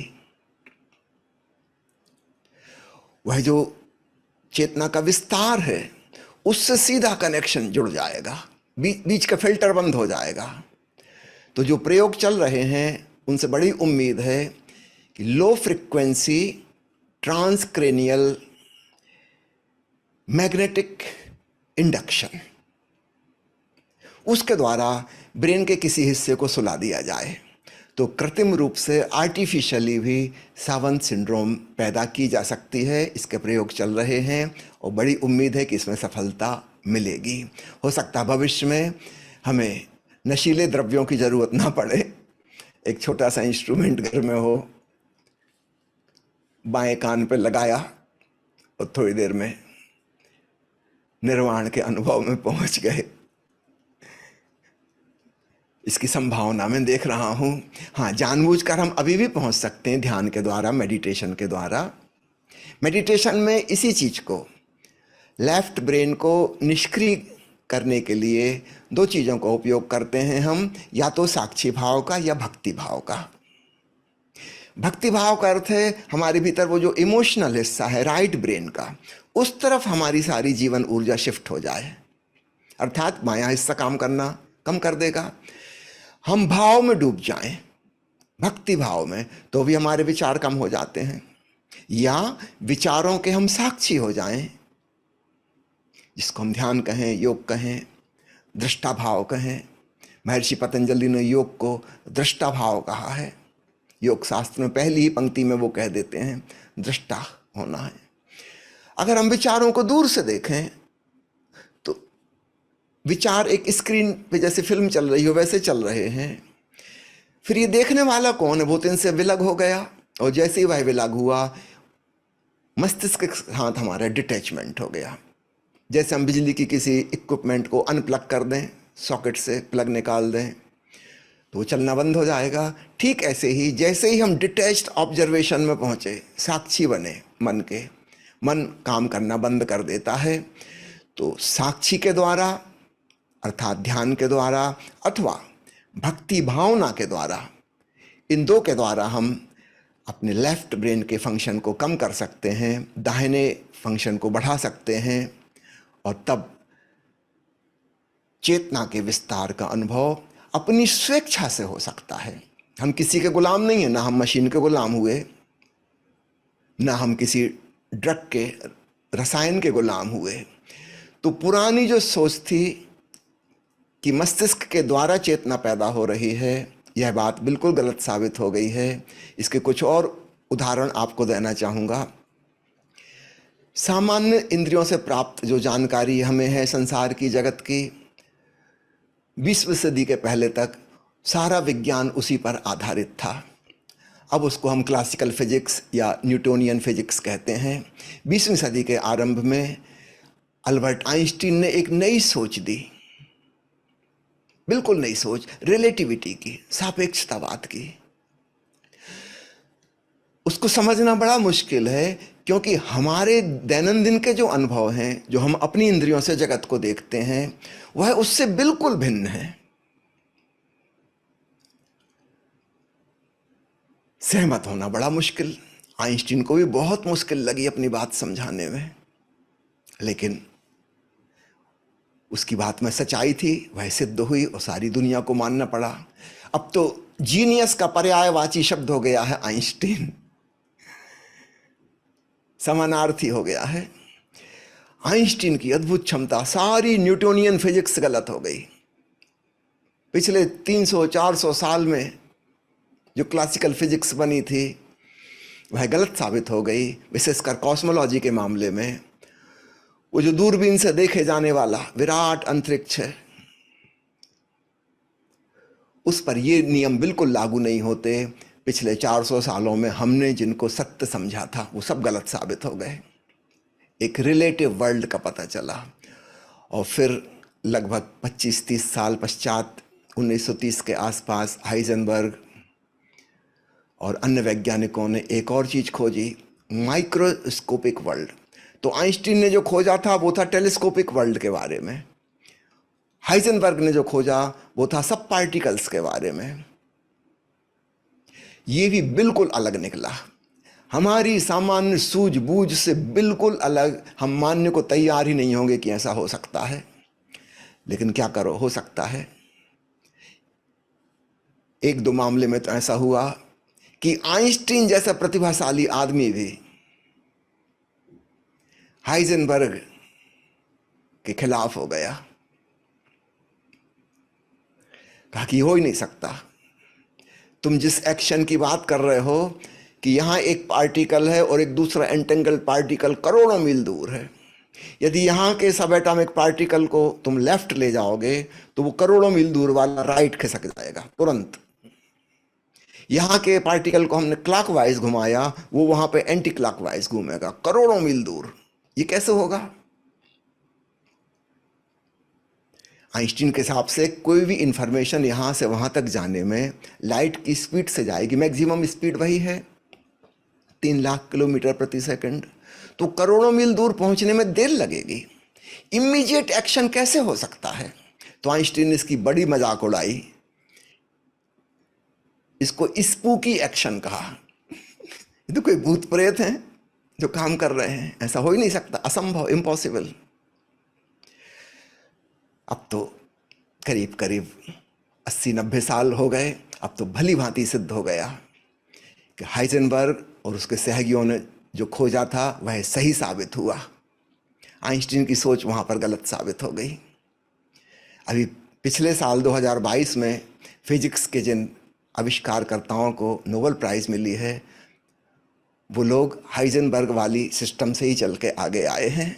वह जो चेतना का विस्तार है उससे सीधा कनेक्शन जुड़ जाएगा, बीच का फिल्टर बंद हो जाएगा। तो जो प्रयोग चल रहे हैं उनसे बड़ी उम्मीद है कि low frequency transcranial magnetic induction, उसके द्वारा ब्रेन के किसी हिस्से को सुला दिया जाए तो कृत्रिम रूप से आर्टिफिशियली भी सावंत सिंड्रोम पैदा की जा सकती है। इसके प्रयोग चल रहे हैं और बड़ी उम्मीद है कि इसमें सफलता मिलेगी। हो सकता है भविष्य में हमें नशीले द्रव्यों की ज़रूरत ना पड़े, एक छोटा सा इंस्ट्रूमेंट घर में हो, बाएं कान पे लगाया और थोड़ी देर में निर्वाण के अनुभव में पहुंच गए। इसकी संभावना मैं देख रहा हूं। हाँ, जानबूझकर हम अभी भी पहुंच सकते हैं ध्यान के द्वारा, मेडिटेशन के द्वारा। मेडिटेशन में इसी चीज को, लेफ्ट ब्रेन को निष्क्रिय करने के लिए दो चीज़ों का उपयोग करते हैं हम, या तो साक्षी भाव का या भक्ति भाव का। भक्ति भाव का अर्थ है हमारे भीतर वो जो इमोशनल हिस्सा है राइट ब्रेन का, उस तरफ हमारी सारी जीवन ऊर्जा शिफ्ट हो जाए, अर्थात बायां हिस्सा काम करना कम कर देगा। हम भाव में डूब जाएं, भक्ति भाव में, तो भी हमारे विचार कम हो जाते हैं, या विचारों के हम साक्षी हो जाएं, जिसको हम ध्यान कहें, योग कहें, दृष्टा भाव कहें। महर्षि पतंजलि ने योग को दृष्टा भाव कहा है। योग शास्त्र में पहली ही पंक्ति में वो कह देते हैं दृष्टा होना है। अगर हम विचारों को दूर से देखें तो विचार एक स्क्रीन पे जैसे फिल्म चल रही हो वैसे चल रहे हैं। फिर ये देखने वाला कौन है? वो तो इनसे विलग हो गया, और जैसे ही वह विलग हुआ मस्तिष्क के साथ हमारा डिटैचमेंट हो गया। जैसे हम बिजली की किसी इक्विपमेंट को अनप्लग कर दें, सॉकेट से प्लग निकाल दें तो वो चलना बंद हो जाएगा। ठीक ऐसे ही जैसे ही हम डिटैच्ड ऑब्जर्वेशन में पहुँचे, साक्षी बने मन के, मन काम करना बंद कर देता है। तो साक्षी के द्वारा अर्थात ध्यान के द्वारा अथवा भक्ति भावना के द्वारा, इन दो के द्वारा हम अपने लेफ्ट ब्रेन के फंक्शन को कम कर सकते हैं, दाहिने फंक्शन को बढ़ा सकते हैं, और तब चेतना के विस्तार का अनुभव अपनी स्वेच्छा से हो सकता है। हम किसी के गुलाम नहीं है, ना हम मशीन के गुलाम हुए, ना हम किसी ड्रग के रसायन के गुलाम हुए। तो पुरानी जो सोच थी कि मस्तिष्क के द्वारा चेतना पैदा हो रही है, यह बात बिल्कुल गलत साबित हो गई है। इसके कुछ और उदाहरण आपको देना चाहूँगा। सामान्य इंद्रियों से प्राप्त जो जानकारी हमें है संसार की, जगत की, 20वीं सदी के पहले तक सारा विज्ञान उसी पर आधारित था। अब उसको हम क्लासिकल फिजिक्स या न्यूटोनियन फिजिक्स कहते हैं। 20वीं सदी के आरंभ में अल्बर्ट आइंस्टीन ने एक नई सोच दी, बिल्कुल नई सोच, रिलेटिविटी की, सापेक्षतावाद की। उसको समझना बड़ा मुश्किल है, क्योंकि हमारे दैनंदिन के जो अनुभव हैं, जो हम अपनी इंद्रियों से जगत को देखते हैं, वह उससे बिल्कुल भिन्न है। सहमत होना बड़ा मुश्किल, आइंस्टीन को भी बहुत मुश्किल लगी अपनी बात समझाने में, लेकिन उसकी बात में सच्चाई थी, वह सिद्ध हुई और सारी दुनिया को मानना पड़ा। अब तो जीनियस का पर्यायवाची शब्द हो गया है आइंस्टीन, समानार्थी हो गया है। आइंस्टीन की अद्भुत क्षमता, सारी न्यूटोनियन फिजिक्स गलत हो गई। पिछले 300-400 साल में जो क्लासिकल फिजिक्स बनी थी वह गलत साबित हो गई, विशेषकर कॉस्मोलॉजी के मामले में। वो जो दूरबीन से देखे जाने वाला विराट अंतरिक्ष है, उस पर ये नियम बिल्कुल लागू नहीं होते। पिछले 400 सालों में हमने जिनको सत्य समझा था वो सब गलत साबित हो गए। एक रिलेटिव वर्ल्ड का पता चला। और फिर लगभग 25-30 साल पश्चात 1930 के आसपास हाइजेनबर्ग और अन्य वैज्ञानिकों ने एक और चीज़ खोजी, माइक्रोस्कोपिक वर्ल्ड। तो आइंस्टीन ने जो खोजा था वो था टेलीस्कोपिक वर्ल्ड के बारे में, हाइजेनबर्ग ने जो खोजा वो था सब पार्टिकल्स के बारे में। ये भी बिल्कुल अलग निकला, हमारी सामान्य सूझबूझ से बिल्कुल अलग। हम मानने को तैयार ही नहीं होंगे कि ऐसा हो सकता है, लेकिन क्या करो, हो सकता है। एक दो मामले में तो ऐसा हुआ कि आइंस्टीन जैसा प्रतिभाशाली आदमी भी हाइजेनबर्ग के खिलाफ हो गया, कहा कि हो ही नहीं सकता। तुम जिस एक्शन की बात कर रहे हो कि यहां एक पार्टिकल है और एक दूसरा एंटेंगल्ड पार्टिकल करोड़ों मील दूर है, यदि यहां के सब एटॉमिक पार्टिकल को तुम लेफ्ट ले जाओगे तो वो करोड़ों मील दूर वाला राइट खिसक जाएगा तुरंत। यहां के पार्टिकल को हमने क्लॉकवाइज घुमाया, वो वहां पे एंटी क्लॉकवाइज घूमेगा करोड़ों मील दूर। ये कैसे होगा? आइंस्टीन के हिसाब से कोई भी इंफॉर्मेशन यहां से वहां तक जाने में लाइट की स्पीड से जाएगी, मैक्सिमम स्पीड वही है 3 लाख किलोमीटर प्रति सेकंड, तो करोड़ों मील दूर पहुंचने में देर लगेगी। इमीडिएट एक्शन कैसे हो सकता है? तो आइंस्टीन ने इसकी बड़ी मजाक उड़ाई, इसको स्पूकी एक्शन कहा। ये तो कोई भूत प्रेत हैं जो काम कर रहे हैं, ऐसा हो ही नहीं सकता, असंभव, इम्पॉसिबल। अब तो करीब करीब 80-90 साल हो गए, अब तो भली भांति सिद्ध हो गया कि हाइजेनबर्ग और उसके सहयोगियों ने जो खोजा था वह सही साबित हुआ। आइंस्टीन की सोच वहाँ पर गलत साबित हो गई। अभी पिछले साल 2022 में फिजिक्स के जिन आविष्कारकर्ताओं को नोबेल प्राइज़ मिली है, वो लोग हाइजेनबर्ग वाली सिस्टम से ही चल के आगे आए हैं।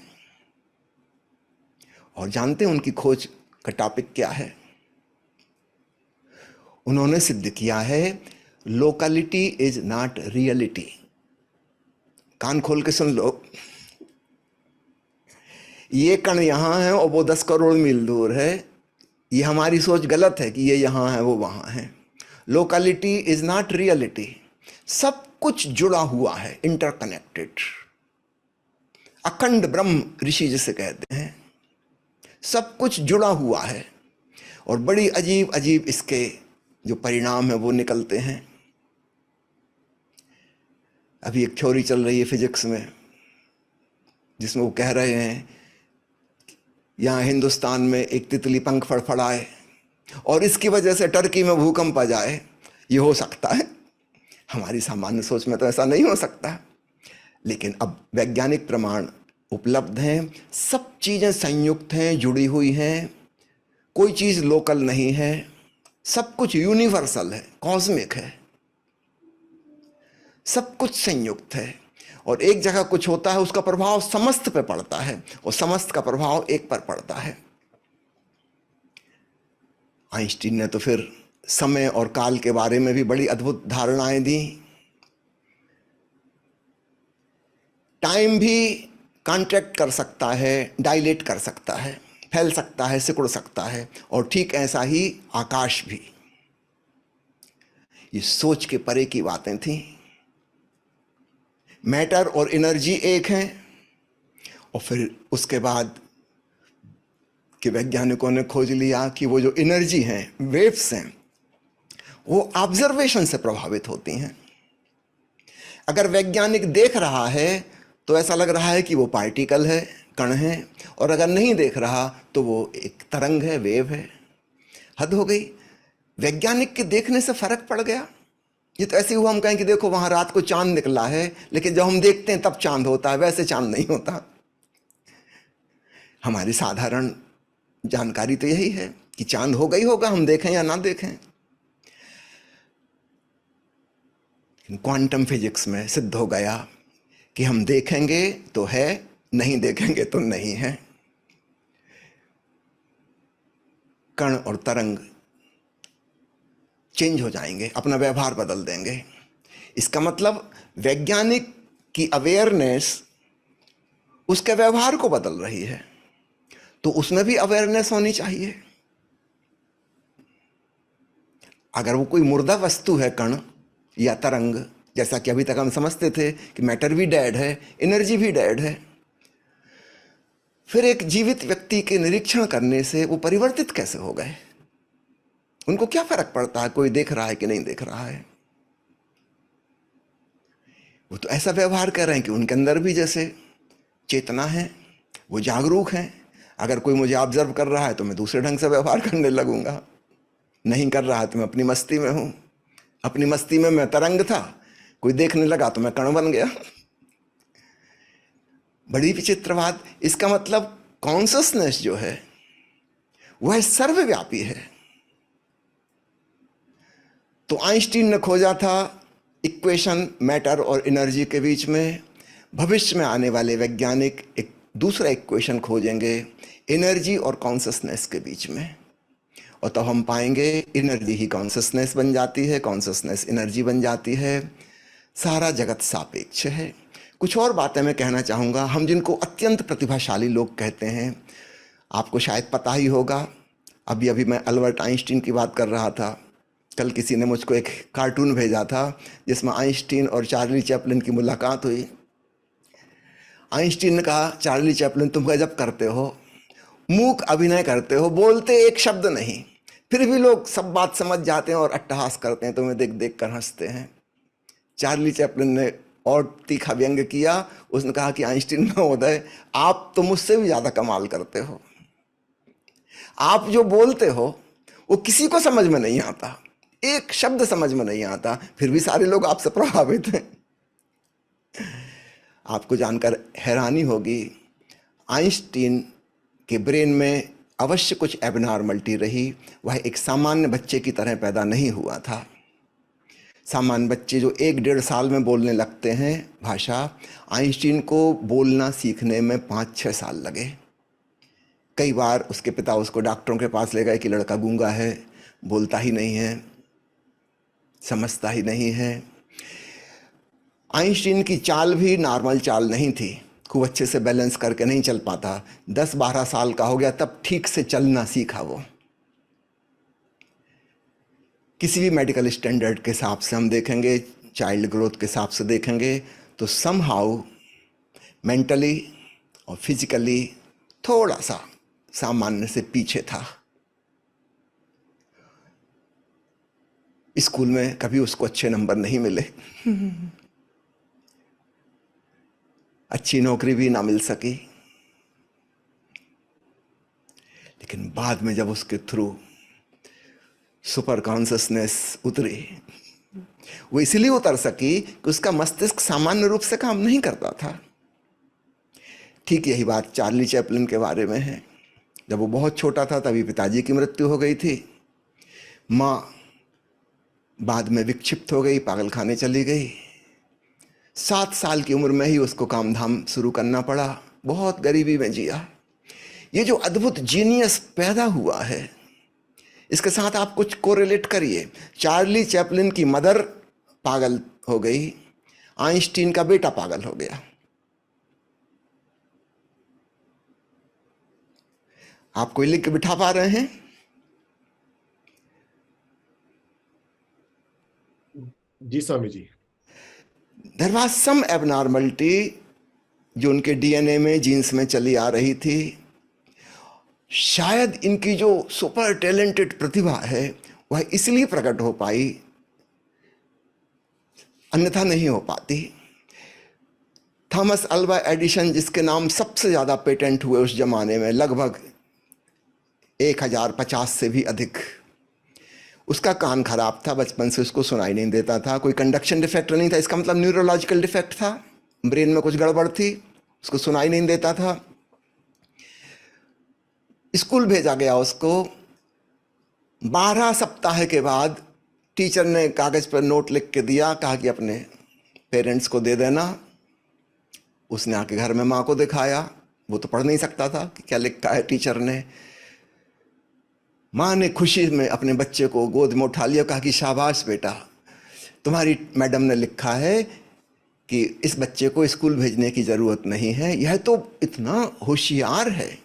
और जानते हैं उनकी खोज का टॉपिक क्या है? उन्होंने सिद्ध किया है लोकलिटी इज नॉट रियलिटी। कान खोल के सुन लो, ये कण यहां है और वो 10 करोड़ मील दूर है। ये हमारी सोच गलत है कि ये यहां है वो वहां है। Locality is not reality. सब कुछ जुड़ा हुआ है, इंटरकनेक्टेड। अखंड ब्रह्म ऋषि जिसे कहते हैं, सब कुछ जुड़ा हुआ है। और बड़ी अजीब अजीब इसके जो परिणाम है वो निकलते हैं। अभी एक थ्योरी चल रही है फिजिक्स में जिसमें वो कह रहे हैं यहाँ हिंदुस्तान में एक तितली पंख फड़फड़ाए और इसकी वजह से टर्की में भूकंप आ जाए, ये हो सकता है। हमारी सामान्य सोच में तो ऐसा नहीं हो सकता। लेकिन अब वैज्ञानिक प्रमाण उपलब्ध हैं, सब चीज़ें संयुक्त हैं, जुड़ी हुई हैं, कोई चीज़ लोकल नहीं है, सब कुछ यूनिवर्सल है, कॉस्मिक है, सब कुछ संयुक्त है। और एक जगह कुछ होता है, उसका प्रभाव समस्त पे पड़ता है और समस्त का प्रभाव एक पर पड़ता है। आइंस्टीन ने तो फिर समय और काल के बारे में भी बड़ी अद्भुत धारणाएं दी। टाइम भी कॉन्ट्रैक्ट कर सकता है, डायलेट कर सकता है, फैल सकता है, सिकुड़ सकता है, और ठीक ऐसा ही आकाश भी। ये सोच के परे की बातें थी। मैटर और एनर्जी एक हैं, और फिर उसके बाद कि वैज्ञानिकों ने खोज लिया कि वो जो एनर्जी हैं, वेव्स हैं, वो ऑब्जर्वेशन से प्रभावित होती हैं। अगर वैज्ञानिक देख रहा है तो ऐसा लग रहा है कि वो पार्टिकल है, कण है, और अगर नहीं देख रहा तो वो एक तरंग है, वेव है। हद हो गई। वैज्ञानिक के देखने से फर्क पड़ गया। ये तो ऐसे हुआ हम कहें कि देखो वहां रात को चांद निकला है, लेकिन जब हम देखते हैं तब चांद होता है, वैसे चांद नहीं होता। हमारी साधारण जानकारी तो यही है कि चांद होगा ही होगा, हम देखें या ना देखें। क्वांटम फिजिक्स में सिद्ध हो गया कि हम देखेंगे तो है, नहीं देखेंगे तो नहीं है। कण और तरंग चेंज हो जाएंगे, अपना व्यवहार बदल देंगे। इसका मतलब वैज्ञानिक की अवेयरनेस उसके व्यवहार को बदल रही है, तो उसमें भी अवेयरनेस होनी चाहिए। अगर वो कोई मुर्दा वस्तु है, कण या तरंग, जैसा कि अभी तक हम समझते थे कि मैटर भी डेड है, एनर्जी भी डेड है, फिर एक जीवित व्यक्ति के निरीक्षण करने से वो परिवर्तित कैसे हो गए? उनको क्या फर्क पड़ता है कोई देख रहा है कि नहीं देख रहा है? वो तो ऐसा व्यवहार कर रहे हैं कि उनके अंदर भी जैसे चेतना है, वो जागरूक हैं। अगर कोई मुझे ऑब्जर्व कर रहा है तो मैं दूसरे ढंग से व्यवहार करने लगूंगा। नहीं कर रहा है तो मैं अपनी मस्ती में हूं। अपनी मस्ती में मैं तरंग था, कोई देखने लगा तो मैं कण बन गया। बड़ी विचित्र बात। इसका मतलब कॉन्शसनेस जो है वह सर्वव्यापी है। तो आइंस्टीन ने खोजा था इक्वेशन मैटर और एनर्जी के बीच में। भविष्य में आने वाले वैज्ञानिक एक दूसरा इक्वेशन खोजेंगे एनर्जी और कॉन्शसनेस के बीच में, और तब हम पाएंगे एनर्जी ही कॉन्शसनेस बन जाती है, कॉन्शसनेस एनर्जी बन जाती है। सारा जगत सापेक्ष है। कुछ और बातें मैं कहना चाहूँगा। हम जिनको अत्यंत प्रतिभाशाली लोग कहते हैं, आपको शायद पता ही होगा, अभी अभी मैं अल्बर्ट आइंस्टीन की बात कर रहा था। कल किसी ने मुझको एक कार्टून भेजा था जिसमें आइंस्टीन और चार्ली चैपलिन की मुलाकात हुई। आइंस्टीन ने कहा, चार्ली चैपलिन तुम गजब करते हो, मूक अभिनय करते हो, बोलते एक शब्द नहीं, फिर भी लोग सब बात समझ जाते हैं और अट्टहास करते हैं, तुम्हें देख देख कर हंसते हैं। चार्ली चैपलिन ने और तीखा व्यंग्य किया। उसने कहा कि आइंस्टीन महोदय, आप तो मुझसे भी ज्यादा कमाल करते हो। आप जो बोलते हो वो किसी को समझ में नहीं आता, एक शब्द समझ में नहीं आता, फिर भी सारे लोग आपसे प्रभावित हैं। आपको जानकर हैरानी होगी, आइंस्टीन के ब्रेन में अवश्य कुछ एबनॉर्मलिटी रही। वह एक सामान्य बच्चे की तरह पैदा नहीं हुआ था। सामान्य बच्चे जो 1-1.5 साल में बोलने लगते हैं भाषा, आइंस्टीन को बोलना सीखने में 5-6 साल लगे। कई बार उसके पिता उसको डॉक्टरों के पास ले गए कि लड़का गूंगा है, बोलता ही नहीं है, समझता ही नहीं है। आइंस्टीन की चाल भी नॉर्मल चाल नहीं थी, खूब अच्छे से बैलेंस करके नहीं चल पाता। 10-12 साल का हो गया तब ठीक से चलना सीखा वो। किसी भी मेडिकल स्टैंडर्ड के हिसाब से हम देखेंगे, चाइल्ड ग्रोथ के हिसाब से देखेंगे, तो समहाउ मेंटली और फिजिकली थोड़ा सा सामान्य से पीछे था। स्कूल में कभी उसको अच्छे नंबर नहीं मिले, अच्छी नौकरी भी ना मिल सकी। बाद में जब उसके थ्रू सुपर कॉन्शसनेस उतरी, वो इसलिए उतर सकी कि उसका मस्तिष्क सामान्य रूप से काम नहीं करता था। ठीक यही बात चार्ली चैपलिन के बारे में है। जब वो बहुत छोटा था तभी पिताजी की मृत्यु हो गई थी। माँ बाद में विक्षिप्त हो गई, पागल खाने चली गई। 7 साल की उम्र में ही उसको काम धाम शुरू करना पड़ा, बहुत गरीबी में जिया। ये जो अद्भुत जीनियस पैदा हुआ है, इसके साथ आप कुछ कोरिलेट करिए। चार्ली चैपलिन की मदर पागल हो गई, आइंस्टीन का बेटा पागल हो गया। आप कोई लिख के बिठा पा रहे हैं? जी Swami ji. There was some abnormality जो उनके डीएनए में, जीन्स में चली आ रही थी। शायद इनकी जो सुपर टैलेंटेड प्रतिभा है वह इसलिए प्रकट हो पाई, अन्यथा नहीं हो पाती। थॉमस अल्वा एडिशन, जिसके नाम सबसे ज़्यादा पेटेंट हुए उस जमाने में, लगभग 1050 से भी अधिक, उसका कान खराब था, बचपन से उसको सुनाई नहीं देता था। कोई कंडक्शन डिफेक्ट नहीं था, इसका मतलब न्यूरोलॉजिकल डिफेक्ट था, ब्रेन में कुछ गड़बड़ थी, उसको सुनाई नहीं देता था। स्कूल भेजा गया उसको। 12 सप्ताह के बाद टीचर ने कागज पर नोट लिख के दिया, कहा कि अपने पेरेंट्स को दे देना। उसने आके घर में माँ को दिखाया, वो तो पढ़ नहीं सकता था कि क्या लिखा है टीचर ने। माँ ने खुशी में अपने बच्चे को गोद में उठा लिया, कहा कि शाबाश बेटा, तुम्हारी मैडम ने लिखा है कि इस बच्चे को स्कूल भेजने की ज़रूरत नहीं है, यह तो इतना होशियार है,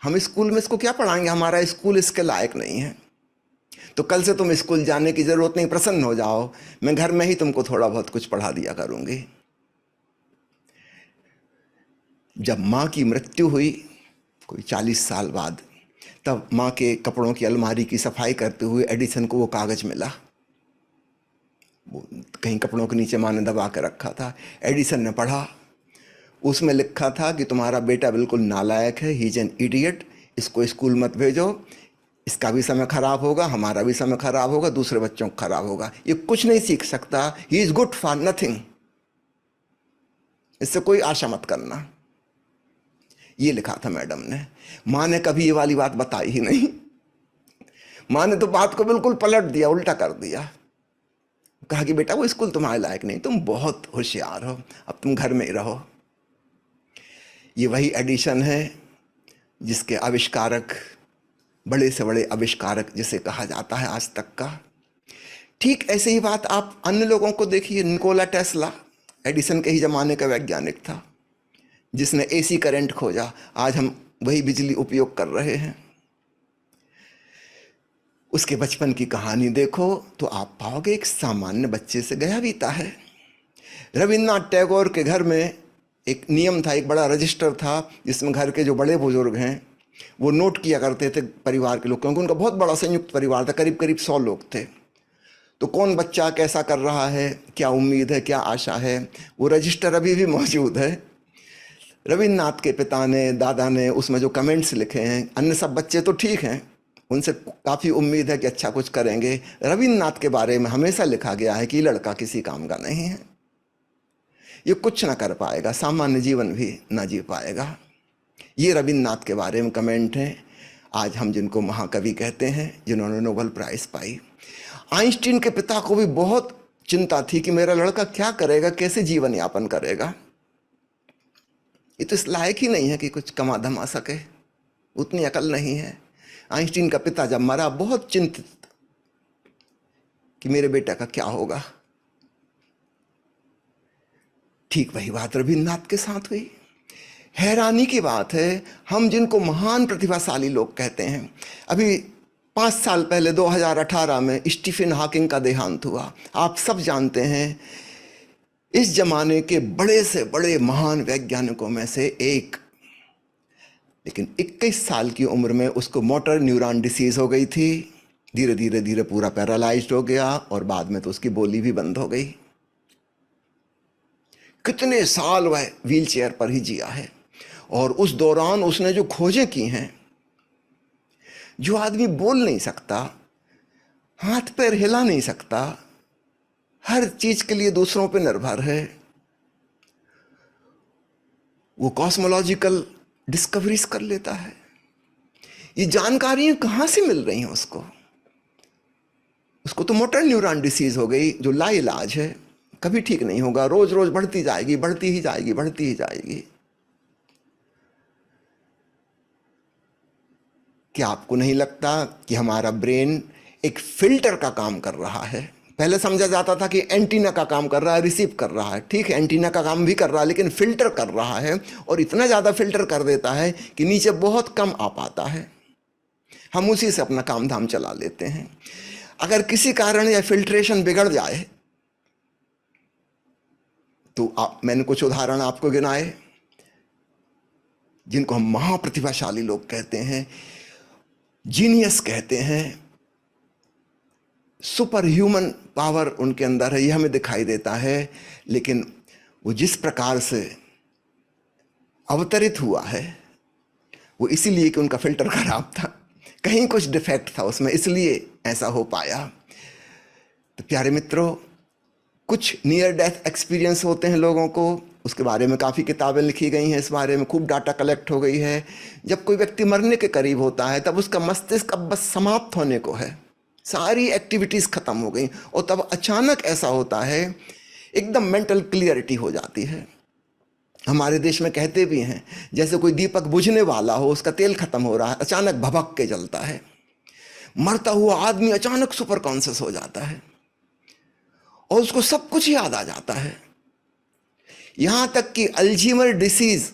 हम स्कूल में इसको क्या पढ़ाएंगे, हमारा स्कूल इसके लायक नहीं है, तो कल से तुम स्कूल जाने की ज़रूरत नहीं, प्रसन्न हो जाओ, मैं घर में ही तुमको थोड़ा बहुत कुछ पढ़ा दिया करूँगी। जब माँ की मृत्यु हुई कोई 40 साल बाद, तब माँ के कपड़ों की अलमारी की सफाई करते हुए एडिसन को वो कागज़ मिला। वो कहीं कपड़ों के नीचे माँ ने दबा कर रखा था। एडिसन ने पढ़ा, उसमें लिखा था कि तुम्हारा बेटा बिल्कुल नालायक है, ही इज एन इडियट, इसको स्कूल मत भेजो, इसका भी समय खराब होगा, हमारा भी समय खराब होगा, दूसरे बच्चों को खराब होगा, ये कुछ नहीं सीख सकता, he is good for nothing, इससे कोई आशा मत करना। ये लिखा था मैडम ने। माँ ने कभी ये वाली बात बताई ही नहीं। माँ ने तो बात को बिल्कुल पलट दिया, उल्टा कर दिया। कहा कि बेटा वो स्कूल तुम्हारे लायक नहीं, तुम बहुत होशियार हो, अब तुम घर में ही रहो। ये वही एडिशन है जिसके आविष्कारक, बड़े से बड़े आविष्कारक जिसे कहा जाता है आज तक का। ठीक ऐसे ही बात आप अन्य लोगों को देखिए। निकोला टेस्ला एडिसन के ही जमाने का वैज्ञानिक था, जिसने एसी करंट खोजा। आज हम वही बिजली उपयोग कर रहे हैं। उसके बचपन की कहानी देखो तो आप पाओगे एक सामान्य बच्चे से गया बीता है। रविन्द्रनाथ टैगोर के घर में एक नियम था, एक बड़ा रजिस्टर था, जिसमें घर के जो बड़े बुजुर्ग हैं वो नोट किया करते थे परिवार के लोग, क्योंकि उनका बहुत बड़ा संयुक्त परिवार था, करीब करीब 100 लोग थे। तो कौन बच्चा कैसा कर रहा है, क्या उम्मीद है, क्या आशा है, वो रजिस्टर अभी भी मौजूद है। रविन्द्रनाथ के पिता ने, दादा ने उसमें जो कमेंट्स लिखे हैं, अन्य सब बच्चे तो ठीक हैं, उनसे काफ़ी उम्मीद है कि अच्छा कुछ करेंगे। रविन्द्रनाथ के बारे में हमेशा लिखा गया है कि ये लड़का किसी काम का नहीं है, ये कुछ ना कर पाएगा, सामान्य जीवन भी ना जी पाएगा। ये रविन्द्रनाथ के बारे में कमेंट हैं। आज हम जिनको महाकवि कहते हैं, जिन्होंने नोबेल प्राइज़ पाई। आइंस्टीन के पिता को भी बहुत चिंता थी कि मेरा लड़का क्या करेगा, कैसे जीवन यापन करेगा, ये तो इस लायक ही नहीं है कि कुछ कमा धमा सके, उतनी अकल नहीं है। आइंस्टीन का पिता जब मरा बहुत चिंतित कि मेरे बेटा का क्या होगा। ठीक वही बात रविन्द्रनाथ के साथ हुई। हैरानी की बात है, हम जिनको महान प्रतिभाशाली लोग कहते हैं, अभी 5 साल पहले 2018 में स्टीफन हॉकिंग का देहांत हुआ। आप सब जानते हैं, इस जमाने के बड़े से बड़े महान वैज्ञानिकों में से एक। लेकिन 21 साल की उम्र में उसको मोटर न्यूरॉन डिसीज हो गई थी, धीरे धीरे धीरे पूरा पैरालाइज्ड हो गया और बाद में तो उसकी बोली भी बंद हो गई। कितने साल वह व्हील चेयर पर ही जिया है, और उस दौरान उसने जो खोजें की हैं, जो आदमी बोल नहीं सकता, हाथ पैर हिला नहीं सकता, हर चीज के लिए दूसरों पर निर्भर है, वो कॉस्मोलॉजिकल डिस्कवरीज कर लेता है। ये जानकारियां कहां से मिल रही हैं उसको? उसको तो मोटर न्यूरॉन डिसीज हो गई जो लाइलाज है, कभी ठीक नहीं होगा, रोज रोज बढ़ती जाएगी, बढ़ती ही जाएगी, बढ़ती ही जाएगी। क्या आपको नहीं लगता कि हमारा ब्रेन एक फिल्टर का काम कर रहा है? पहले समझा जाता था कि एंटीना का काम कर रहा है, रिसीव कर रहा है, ठीक है, एंटीना का काम भी कर रहा है, लेकिन फिल्टर कर रहा है, और इतना ज़्यादा फिल्टर कर देता है कि नीचे बहुत कम आ पाता है। हम उसी से अपना काम धाम चला लेते हैं। अगर किसी कारण यह फिल्ट्रेशन बिगड़ जाए तो मैंने कुछ उदाहरण आपको गिनाए जिनको हम महाप्रतिभाशाली लोग कहते हैं, जीनियस कहते हैं, सुपर ह्यूमन पावर उनके अंदर है, यह हमें दिखाई देता है। लेकिन वो जिस प्रकार से अवतरित हुआ है वो इसीलिए कि उनका फिल्टर खराब था, कहीं कुछ डिफेक्ट था उसमें, इसलिए ऐसा हो पाया। तो प्यारे मित्रों, कुछ नियर डेथ एक्सपीरियंस होते हैं लोगों को, उसके बारे में काफ़ी किताबें लिखी गई हैं, इस बारे में खूब डाटा कलेक्ट हो गई है। जब कोई व्यक्ति मरने के करीब होता है तब उसका मस्तिष्क अब बस समाप्त होने को है, सारी एक्टिविटीज़ ख़त्म हो गई, और तब अचानक ऐसा होता है, एकदम मेंटल क्लियरिटी हो जाती है। हमारे देश में कहते भी हैं, जैसे कोई दीपक बुझने वाला हो, उसका तेल खत्म हो रहा है, अचानक भभक के जलता है। मरता हुआ आदमी अचानक सुपर कॉन्शियस हो जाता है और उसको सब कुछ याद आ जाता है, यहां तक कि अल्जीमर डिसीज,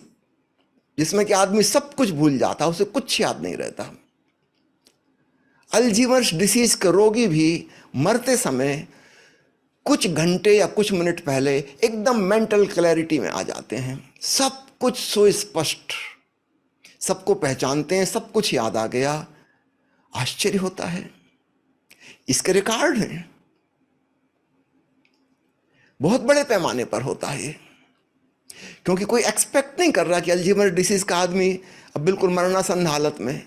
जिसमें कि आदमी सब कुछ भूल जाता है, उसे कुछ याद नहीं रहता। अल्जीमर्स डिसीज के रोगी भी मरते समय कुछ घंटे या कुछ मिनट पहले एकदम मेंटल क्लैरिटी में आ जाते हैं, सब कुछ सुस्पष्ट, सबको पहचानते हैं, सब कुछ याद आ गया। आश्चर्य होता है, इसके रिकॉर्ड हैं, बहुत बड़े पैमाने पर होता है, क्योंकि कोई एक्सपेक्ट नहीं कर रहा कि अल्जीमर डिसीज का आदमी अब बिल्कुल मरणासन्न हालत में,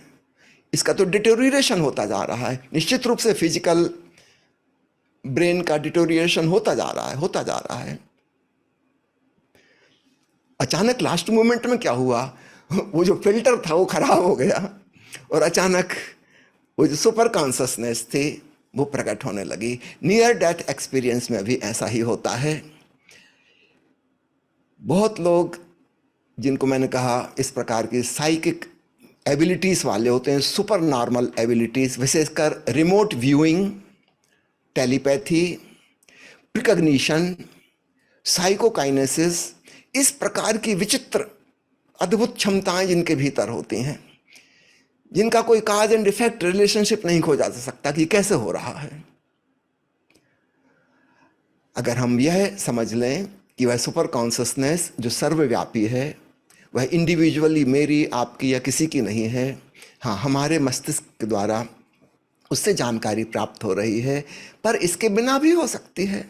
इसका तो डिटोरिएशन होता जा रहा है, निश्चित रूप से फिजिकल ब्रेन का डिटोरिएशन होता जा रहा है, होता जा रहा है। अचानक लास्ट मोमेंट में क्या हुआ, वो जो फिल्टर था वो खराब हो गया और अचानक वो जो सुपर कॉन्शसनेस थी वो प्रकट होने लगी। नियर डेथ एक्सपीरियंस में भी ऐसा ही होता है। बहुत लोग जिनको मैंने कहा इस प्रकार की साइकिक एबिलिटीज वाले होते हैं, सुपर नॉर्मल एबिलिटीज, विशेषकर रिमोट व्यूइंग, टेलीपैथी, प्रिकग्निशन, साइकोकाइनेसिस, इस प्रकार की विचित्र अद्भुत क्षमताएं जिनके भीतर होती हैं, जिनका कोई काज एंड इफेक्ट रिलेशनशिप नहीं खोजा जा सकता कि कैसे हो रहा है। अगर हम यह समझ लें कि वह सुपर कॉन्शसनेस जो सर्वव्यापी है, वह इंडिविजुअली मेरी, आपकी या किसी की नहीं है, हाँ, हमारे मस्तिष्क के द्वारा उससे जानकारी प्राप्त हो रही है, पर इसके बिना भी हो सकती है।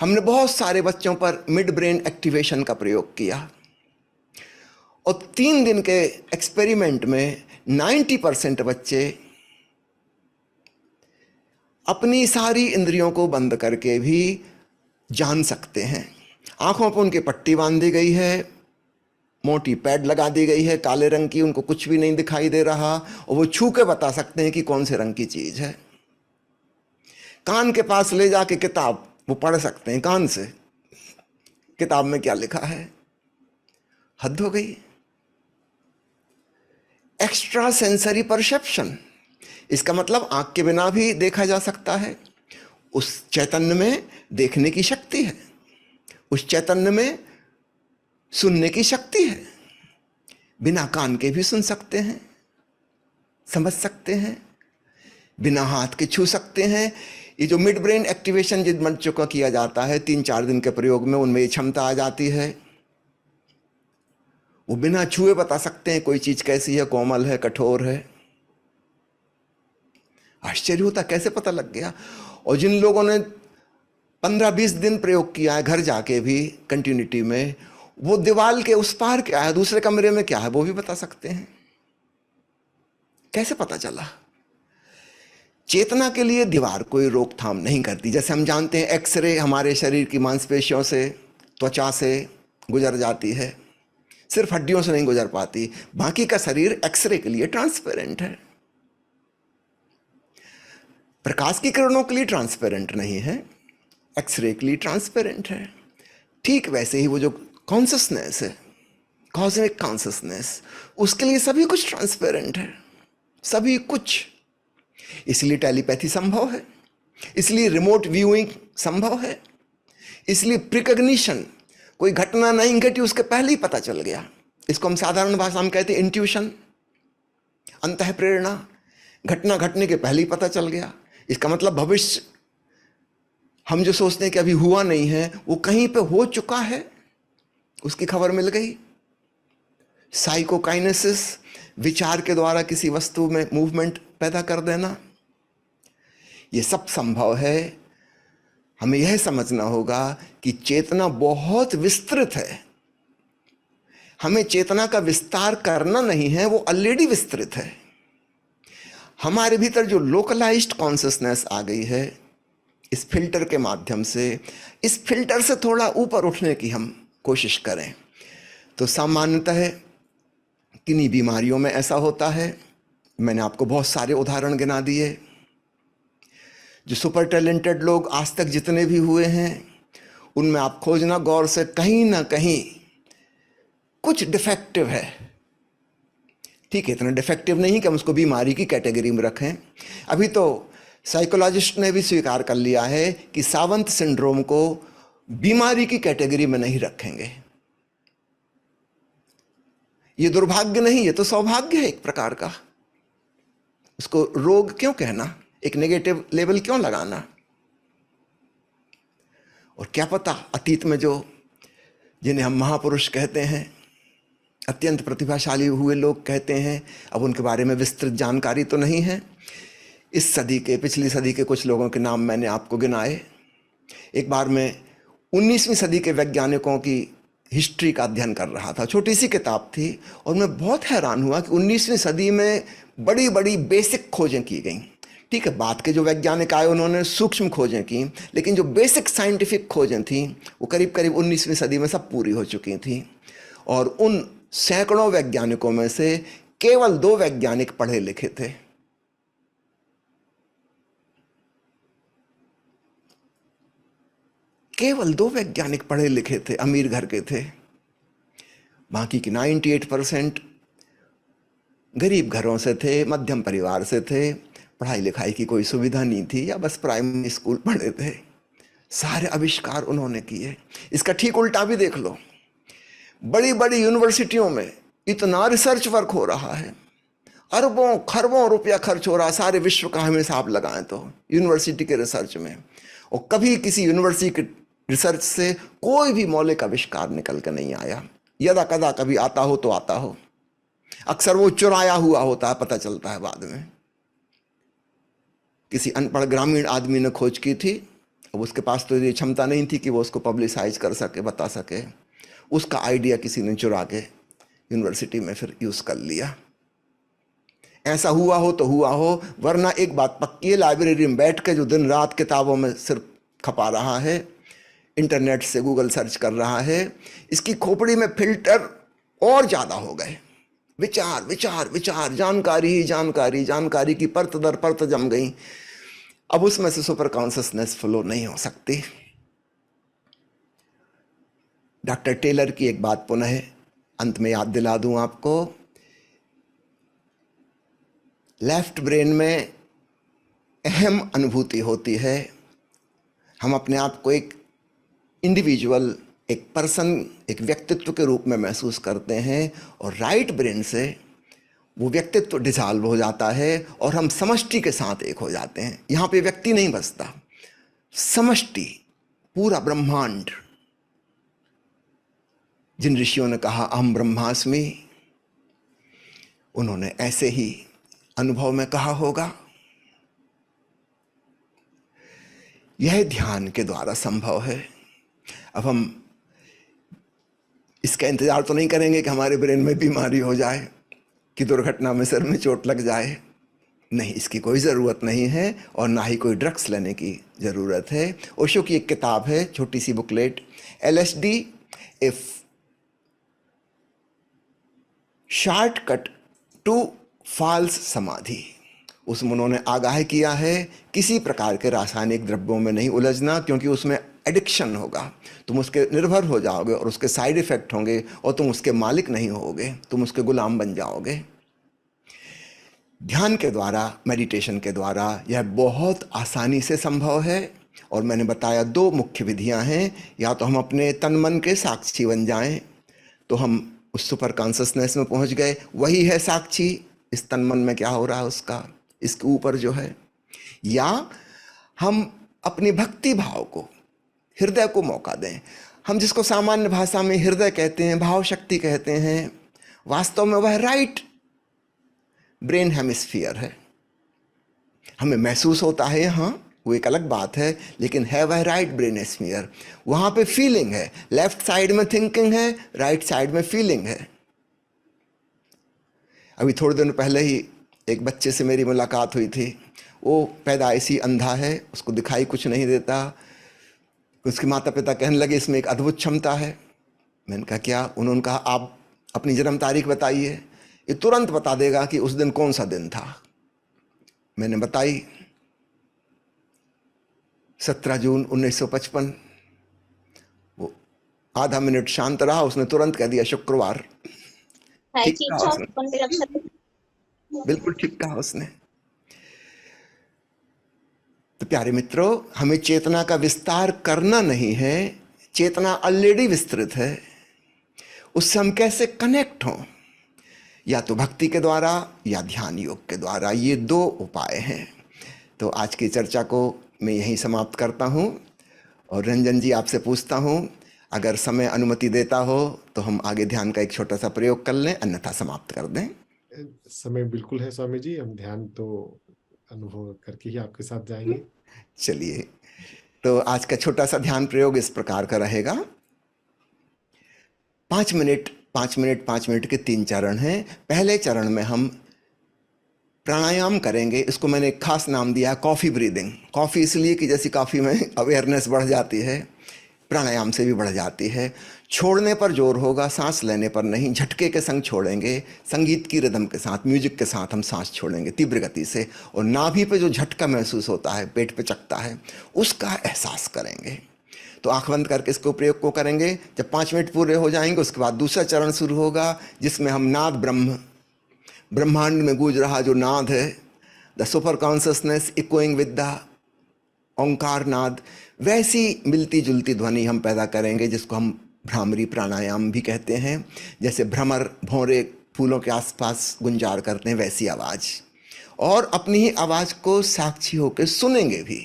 हमने बहुत सारे बच्चों पर मिड ब्रेन एक्टिवेशन का प्रयोग किया और 3 दिन के एक्सपेरिमेंट में 90% बच्चे अपनी सारी इंद्रियों को बंद करके भी जान सकते हैं। आंखों पर उनके पट्टी बांधी गई है, मोटी पैड लगा दी गई है काले रंग की, उनको कुछ भी नहीं दिखाई दे रहा और वो छू के बता सकते हैं कि कौन से रंग की चीज है। कान के पास ले जाके किताब वो पढ़ सकते हैं कान से, किताब में क्या लिखा है। हद हो गई। एक्स्ट्रा सेंसरी परसेप्शन, इसका मतलब आंख के बिना भी देखा जा सकता है। उस चैतन्य में देखने की शक्ति है, उस चैतन्य में सुनने की शक्ति है, बिना कान के भी सुन सकते हैं, समझ सकते हैं, बिना हाथ के छू सकते हैं। ये जो मिड ब्रेन एक्टिवेशन जिन बच्चों का किया जाता है 3-4 दिन के प्रयोग में, उनमें ये क्षमता आ जाती है। वो बिना छुए बता सकते हैं कोई चीज कैसी है, कोमल है, कठोर है। आश्चर्य होता कैसे पता लग गया। और जिन लोगों ने 15-20 दिन प्रयोग किया है घर जाके भी कंटिन्यूटी में, वो दीवार के उस पार क्या है, दूसरे कमरे में क्या है, वो भी बता सकते हैं। कैसे पता चला? चेतना के लिए दीवार कोई रोकथाम नहीं करती। जैसे हम जानते हैं एक्सरे हमारे शरीर की मांसपेशियों से, त्वचा से गुजर जाती है, सिर्फ हड्डियों से नहीं गुजर पाती। बाकी का शरीर एक्सरे के लिए ट्रांसपेरेंट है, प्रकाश की किरणों के लिए ट्रांसपेरेंट नहीं है, एक्सरे के लिए ट्रांसपेरेंट है। ठीक वैसे ही वो जो कॉन्शसनेस है, कॉस्मिक कॉन्शसनेस, उसके लिए सभी कुछ ट्रांसपेरेंट है, सभी कुछ। इसलिए टेलीपैथी संभव है, इसलिए रिमोट व्यूइंग संभव है, इसलिए प्रिकग्निशन, कोई घटना नहीं घटी उसके पहले ही पता चल गया। इसको हम साधारण भाषा में कहते हैं इंट्यूशन, अंतः प्रेरणा। घटना घटने के पहले ही पता चल गया। इसका मतलब भविष्य हम जो सोचते हैं कि अभी हुआ नहीं है, वो कहीं पे हो चुका है, उसकी खबर मिल गई। साइकोकाइनेसिस, विचार के द्वारा किसी वस्तु में मूवमेंट पैदा कर देना, ये सब संभव है। हमें यह समझना होगा कि चेतना बहुत विस्तृत है। हमें चेतना का विस्तार करना नहीं है, वो ऑलरेडी विस्तृत है। हमारे भीतर जो लोकलाइज्ड कॉन्शसनेस आ गई है, इस फिल्टर के माध्यम से, इस फिल्टर से थोड़ा ऊपर उठने की हम कोशिश करें तो सामान्यतः किन्हीं बीमारियों में ऐसा होता है। मैंने आपको बहुत सारे उदाहरण गिना दिए। जो सुपर टैलेंटेड लोग आज तक जितने भी हुए हैं, उनमें आप खोजना गौर से, कहीं ना कहीं कुछ डिफेक्टिव है। ठीक है, इतना डिफेक्टिव नहीं कि हम उसको बीमारी की कैटेगरी में रखें। अभी तो साइकोलॉजिस्ट ने भी स्वीकार कर लिया है कि सावंत सिंड्रोम को बीमारी की कैटेगरी में नहीं रखेंगे। ये दुर्भाग्य नहीं, ये तो सौभाग्य है एक प्रकार का। उसको रोग क्यों कहना, एक नेगेटिव लेबल क्यों लगाना? और क्या पता अतीत में जो, जिन्हें हम महापुरुष कहते हैं, अत्यंत प्रतिभाशाली हुए लोग कहते हैं, अब उनके बारे में विस्तृत जानकारी तो नहीं है। इस सदी के, पिछली सदी के कुछ लोगों के नाम मैंने आपको गिनाए। एक बार मैं 19वीं सदी के वैज्ञानिकों की हिस्ट्री का अध्ययन कर रहा था, छोटी सी किताब थी, और मैं बहुत हैरान हुआ कि 19वीं सदी में बड़ी बड़ी बेसिक खोजें की गई। ठीक है, बाद के जो वैज्ञानिक आए उन्होंने सूक्ष्म खोजें की, लेकिन जो बेसिक साइंटिफिक खोजें थी वो करीब करीब 19वीं सदी में सब पूरी हो चुकी थी। और उन सैकड़ों वैज्ञानिकों में से केवल 2 वैज्ञानिक पढ़े लिखे थे। केवल 2 वैज्ञानिक पढ़े लिखे थे, अमीर घर के थे। बाकी की 98% गरीब घरों से थे, मध्यम परिवार से थे, पढ़ाई लिखाई की कोई सुविधा नहीं थी, या बस प्राइमरी स्कूल पढ़े थे। सारे आविष्कार उन्होंने किए। इसका ठीक उल्टा भी देख लो, बड़ी बड़ी यूनिवर्सिटियों में इतना रिसर्च वर्क हो रहा है, अरबों खरबों रुपया खर्च हो रहा है, सारे विश्व का हम हिसाब लगाएं तो यूनिवर्सिटी के रिसर्च में, और कभी किसी यूनिवर्सिटी के रिसर्च से कोई भी मौलिक आविष्कार निकल कर नहीं आया। यदा कदा कभी आता हो तो आता हो, अक्सर वो चुराया हुआ होता है, पता चलता है बाद में। किसी अनपढ़ ग्रामीण आदमी ने खोज की थी, अब उसके पास तो ये क्षमता नहीं थी कि वो उसको पब्लिसाइज कर सके, बता सके। उसका आइडिया किसी ने चुरा के यूनिवर्सिटी में फिर यूज कर लिया। ऐसा हुआ हो तो हुआ हो, वरना एक बात पक्की है, लाइब्रेरी में बैठ के जो दिन रात किताबों में सिर्फ खपा रहा है, इंटरनेट से गूगल सर्च कर रहा है, इसकी खोपड़ी में फिल्टर और ज्यादा हो गए। विचार विचार विचार, जानकारी ही जानकारी, जानकारी की परत दर परत जम गई। अब उसमें से सुपर कॉन्शसनेस फ्लो नहीं हो सकती। डॉक्टर टेलर की एक बात पुनः अंत में याद दिला दूं आपको। लेफ्ट ब्रेन में अहम अनुभूति होती है, हम अपने आप को एक इंडिविजुअल, एक पर्सन, एक व्यक्तित्व के रूप में महसूस करते हैं, और राइट ब्रेन से वो व्यक्तित्व डिसॉल्व हो जाता है और हम समष्टि के साथ एक हो जाते हैं। यहाँ पे व्यक्ति नहीं बसता, समष्टि, पूरा ब्रह्मांड। जिन ऋषियों ने कहा अहम ब्रह्मास्मि, उन्होंने ऐसे ही अनुभव में कहा होगा। यह ध्यान के द्वारा संभव है। अब हम इसका इंतजार तो नहीं करेंगे कि हमारे ब्रेन में बीमारी हो जाए, कि दुर्घटना में सिर में चोट लग जाए। नहीं, इसकी कोई ज़रूरत नहीं है और ना ही कोई ड्रग्स लेने की ज़रूरत है। ओशो की एक किताब है, छोटी सी booklet, LSD if shortcut to false samadhi. उसमें उन्होंने आगाह किया है किसी प्रकार के रासायनिक द्रव्यों में नहीं उलझना, क्योंकि उसमें एडिक्शन होगा, तुम उसके निर्भर हो जाओगे और उसके साइड इफ़ेक्ट होंगे और तुम उसके मालिक नहीं होगे, तुम उसके गुलाम बन जाओगे। ध्यान के द्वारा, मेडिटेशन के द्वारा यह बहुत आसानी से संभव है। और मैंने बताया दो मुख्य विधियां हैं, या तो हम अपने तन मन के साक्षी बन जाएं तो हम उस सुपर कॉन्शसनेस में पहुंच गए, वही है साक्षी, इस तन मन में क्या हो रहा है उसका, इसके ऊपर जो है। या हम अपनी भक्ति भाव को, हृदय को मौका दें। हम जिसको सामान्य भाषा में हृदय कहते हैं, भाव शक्ति कहते हैं, वास्तव में वह राइट ब्रेन हेमिस्फीयर है। हमें महसूस होता है यहाँ, वो एक अलग बात है, लेकिन है वह राइट ब्रेन हेमिस्फीयर। वहाँ पे फीलिंग है, लेफ्ट साइड में थिंकिंग है, राइट साइड में फीलिंग है। अभी थोड़े दिन पहले ही एक बच्चे से मेरी मुलाकात हुई थी। वो पैदाइशी अंधा है, उसको दिखाई कुछ नहीं देता। उसके माता पिता कहने लगे इसमें एक अद्भुत क्षमता है। मैंने कहा क्या? उन्होंने कहा आप अपनी जन्म तारीख बताइए, ये तुरंत बता देगा कि उस दिन कौन सा दिन था। मैंने बताई 17 जून 1955। वो आधा मिनट शांत रहा, उसने तुरंत कह दिया शुक्रवार। ठीक कहा उसने, बिल्कुल ठीक कहा उसने। तो प्यारे मित्रों, हमें चेतना का विस्तार करना नहीं है, चेतना ऑलरेडी विस्तृत है। उससे हम कैसे कनेक्ट हों? या तो भक्ति के द्वारा या ध्यान योग के द्वारा, ये दो उपाय हैं। तो आज की चर्चा को मैं यहीं समाप्त करता हूँ और रंजन जी आपसे पूछता हूँ, अगर समय अनुमति देता हो तो हम आगे ध्यान का एक छोटा सा प्रयोग कर लें, अन्यथा समाप्त कर दें। समय बिल्कुल है स्वामी जी, हम ध्यान तो अनुभव करके ही आपके साथ जाएंगे। चलिए, तो आज का छोटा सा ध्यान प्रयोग इस प्रकार का रहेगा। 5 मिनट 5 मिनट 5 मिनट के 3 चरण हैं। पहले चरण में हम प्राणायाम करेंगे। इसको मैंने एक खास नाम दिया है कॉफ़ी ब्रीदिंग। कॉफ़ी इसलिए कि जैसी कॉफ़ी में अवेयरनेस बढ़ जाती है, प्राणायाम से भी बढ़ जाती है। छोड़ने पर जोर होगा, सांस लेने पर नहीं। झटके के संग छोड़ेंगे, संगीत की रिदम के साथ, म्यूजिक के साथ हम सांस छोड़ेंगे तीव्र गति से। और नाभि पे जो झटका महसूस होता है, पेट पे चकता है, उसका एहसास करेंगे। तो आंख बंद करके इसको प्रयोग को करेंगे। जब 5 मिनट पूरे हो जाएंगे, उसके बाद दूसरा चरण शुरू होगा, जिसमें हम नाद ब्रह्मांड में गूंज रहा जो नाद है, the super consciousness echoing with the Omkar naad, वैसी मिलती जुलती ध्वनि हम पैदा करेंगे, जिसको हम भ्रामरी प्राणायाम भी कहते हैं। जैसे भ्रमर भौरे फूलों के आसपास गुंजार करते हैं, वैसी आवाज़। और अपनी ही आवाज़ को साक्षी होकर सुनेंगे भी।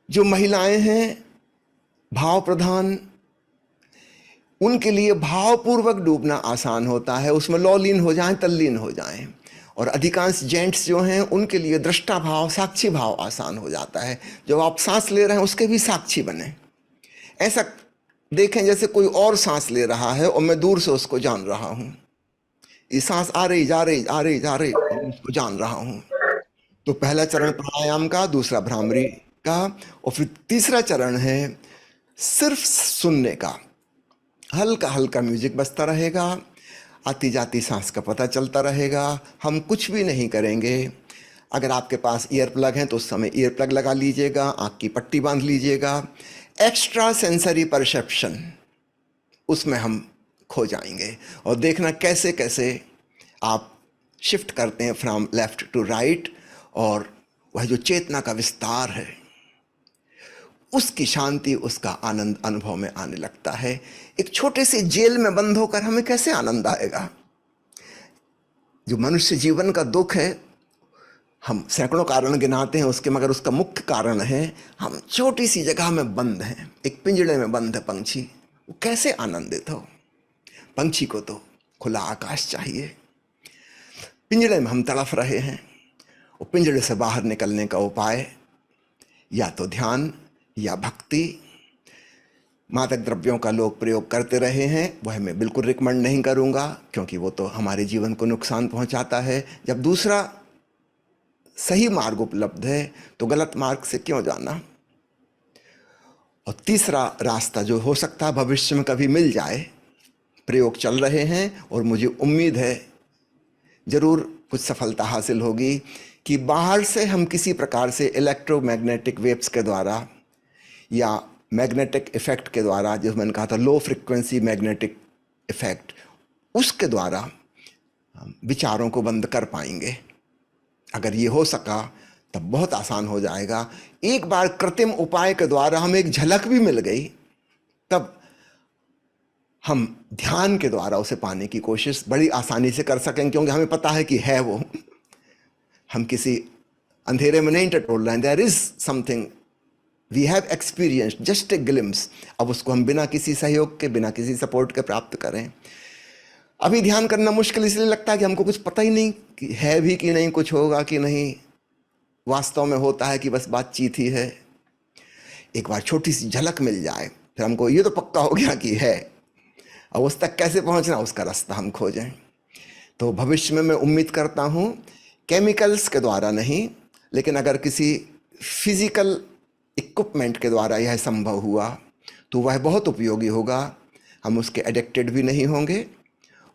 जो महिलाएं हैं भाव प्रधान, उनके लिए भावपूर्वक डूबना आसान होता है, उसमें लौलीन हो जाएं, तल्लीन हो जाएं। और अधिकांश जेंट्स जो हैं, उनके लिए दृष्टा भाव, साक्षी भाव आसान हो जाता है। जब आप सांस ले रहे हैं उसके भी साक्षी बने। ऐसा देखें जैसे कोई और सांस ले रहा है और मैं दूर से उसको जान रहा हूं। ये सांस आ रही जा रही आ रही जा रही, मैं उसको जान रहा हूं। तो पहला चरण प्राणायाम का, दूसरा भ्रामरी का, और फिर तीसरा चरण है सिर्फ सुनने का। हल्का हल्का म्यूजिक बजता रहेगा, आती जाती सांस का पता चलता रहेगा। हम कुछ भी नहीं करेंगे। अगर आपके पास ईयर प्लग हैं तो उस समय ईयर प्लग लगा लीजिएगा, आँख की पट्टी बांध लीजिएगा। एक्स्ट्रा सेंसरी परसेप्शन, उसमें हम खो जाएंगे और देखना कैसे कैसे आप शिफ्ट करते हैं फ्रॉम लेफ्ट टू राइट। और वह जो चेतना का विस्तार है, उसकी शांति, उसका आनंद अनुभव में आने लगता है। एक छोटे से जेल में बंद होकर हमें कैसे आनंद आएगा? जो मनुष्य जीवन का दुख है, हम सैकड़ों कारण गिनाते हैं उसके, मगर उसका मुख्य कारण है हम छोटी सी जगह में बंद हैं। एक पिंजड़े में बंद है पंछी, वो कैसे आनंदित हो? पंछी को तो खुला आकाश चाहिए। पिंजड़े में हम तड़फ रहे हैं। वो पिंजड़े से बाहर निकलने का उपाय या तो ध्यान या भक्ति। मादक द्रव्यों का लोग प्रयोग करते रहे हैं, वह मैं बिल्कुल रिकमेंड नहीं करूंगा, क्योंकि वो तो हमारे जीवन को नुकसान पहुंचाता है। जब दूसरा सही मार्ग उपलब्ध है तो गलत मार्ग से क्यों जाना। और तीसरा रास्ता जो हो सकता है भविष्य में कभी मिल जाए, प्रयोग चल रहे हैं और मुझे उम्मीद है जरूर कुछ सफलता हासिल होगी, कि बाहर से हम किसी प्रकार से इलेक्ट्रोमैग्नेटिक वेव्स के द्वारा या मैग्नेटिक इफेक्ट के द्वारा, जो मैंने कहा था लो फ्रिक्वेंसी मैग्नेटिक इफेक्ट, उसके द्वारा हम विचारों को बंद कर पाएंगे। अगर ये हो सका तब बहुत आसान हो जाएगा। एक बार कृत्रिम उपाय के द्वारा हमें एक झलक भी मिल गई, तब हम ध्यान के द्वारा उसे पाने की कोशिश बड़ी आसानी से कर सकेंगे, क्योंकि हमें पता है कि है वो। हम किसी अंधेरे में नहीं टटोल रहे हैं। There is something we have experienced, just a glimpse. अब उसको हम बिना किसी सहयोग के, बिना किसी सपोर्ट के प्राप्त करें। अभी ध्यान करना मुश्किल इसलिए लगता है कि हमको कुछ पता ही नहीं कि है भी कि नहीं, कुछ होगा कि नहीं। वास्तव में होता है कि बस बातचीत ही है। एक बार छोटी सी झलक मिल जाए, फिर हमको ये तो पक्का हो गया कि है। अब उस तक कैसे पहुंचना, उसका रास्ता हम खोजें। तो भविष्य में मैं उम्मीद करता हूं, केमिकल्स के द्वारा नहीं, लेकिन अगर किसी फिजिकल इक्विपमेंट के द्वारा यह संभव हुआ तो वह बहुत उपयोगी होगा। हम उसके एडिक्टेड भी नहीं होंगे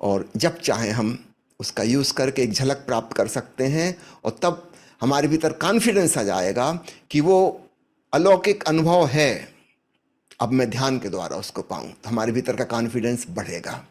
और जब चाहें हम उसका यूज़ करके एक झलक प्राप्त कर सकते हैं। और तब हमारे भीतर कॉन्फिडेंस आ जाएगा कि वो अलौकिक अनुभव है, अब मैं ध्यान के द्वारा उसको पाऊं, तो हमारे भीतर का कॉन्फिडेंस बढ़ेगा।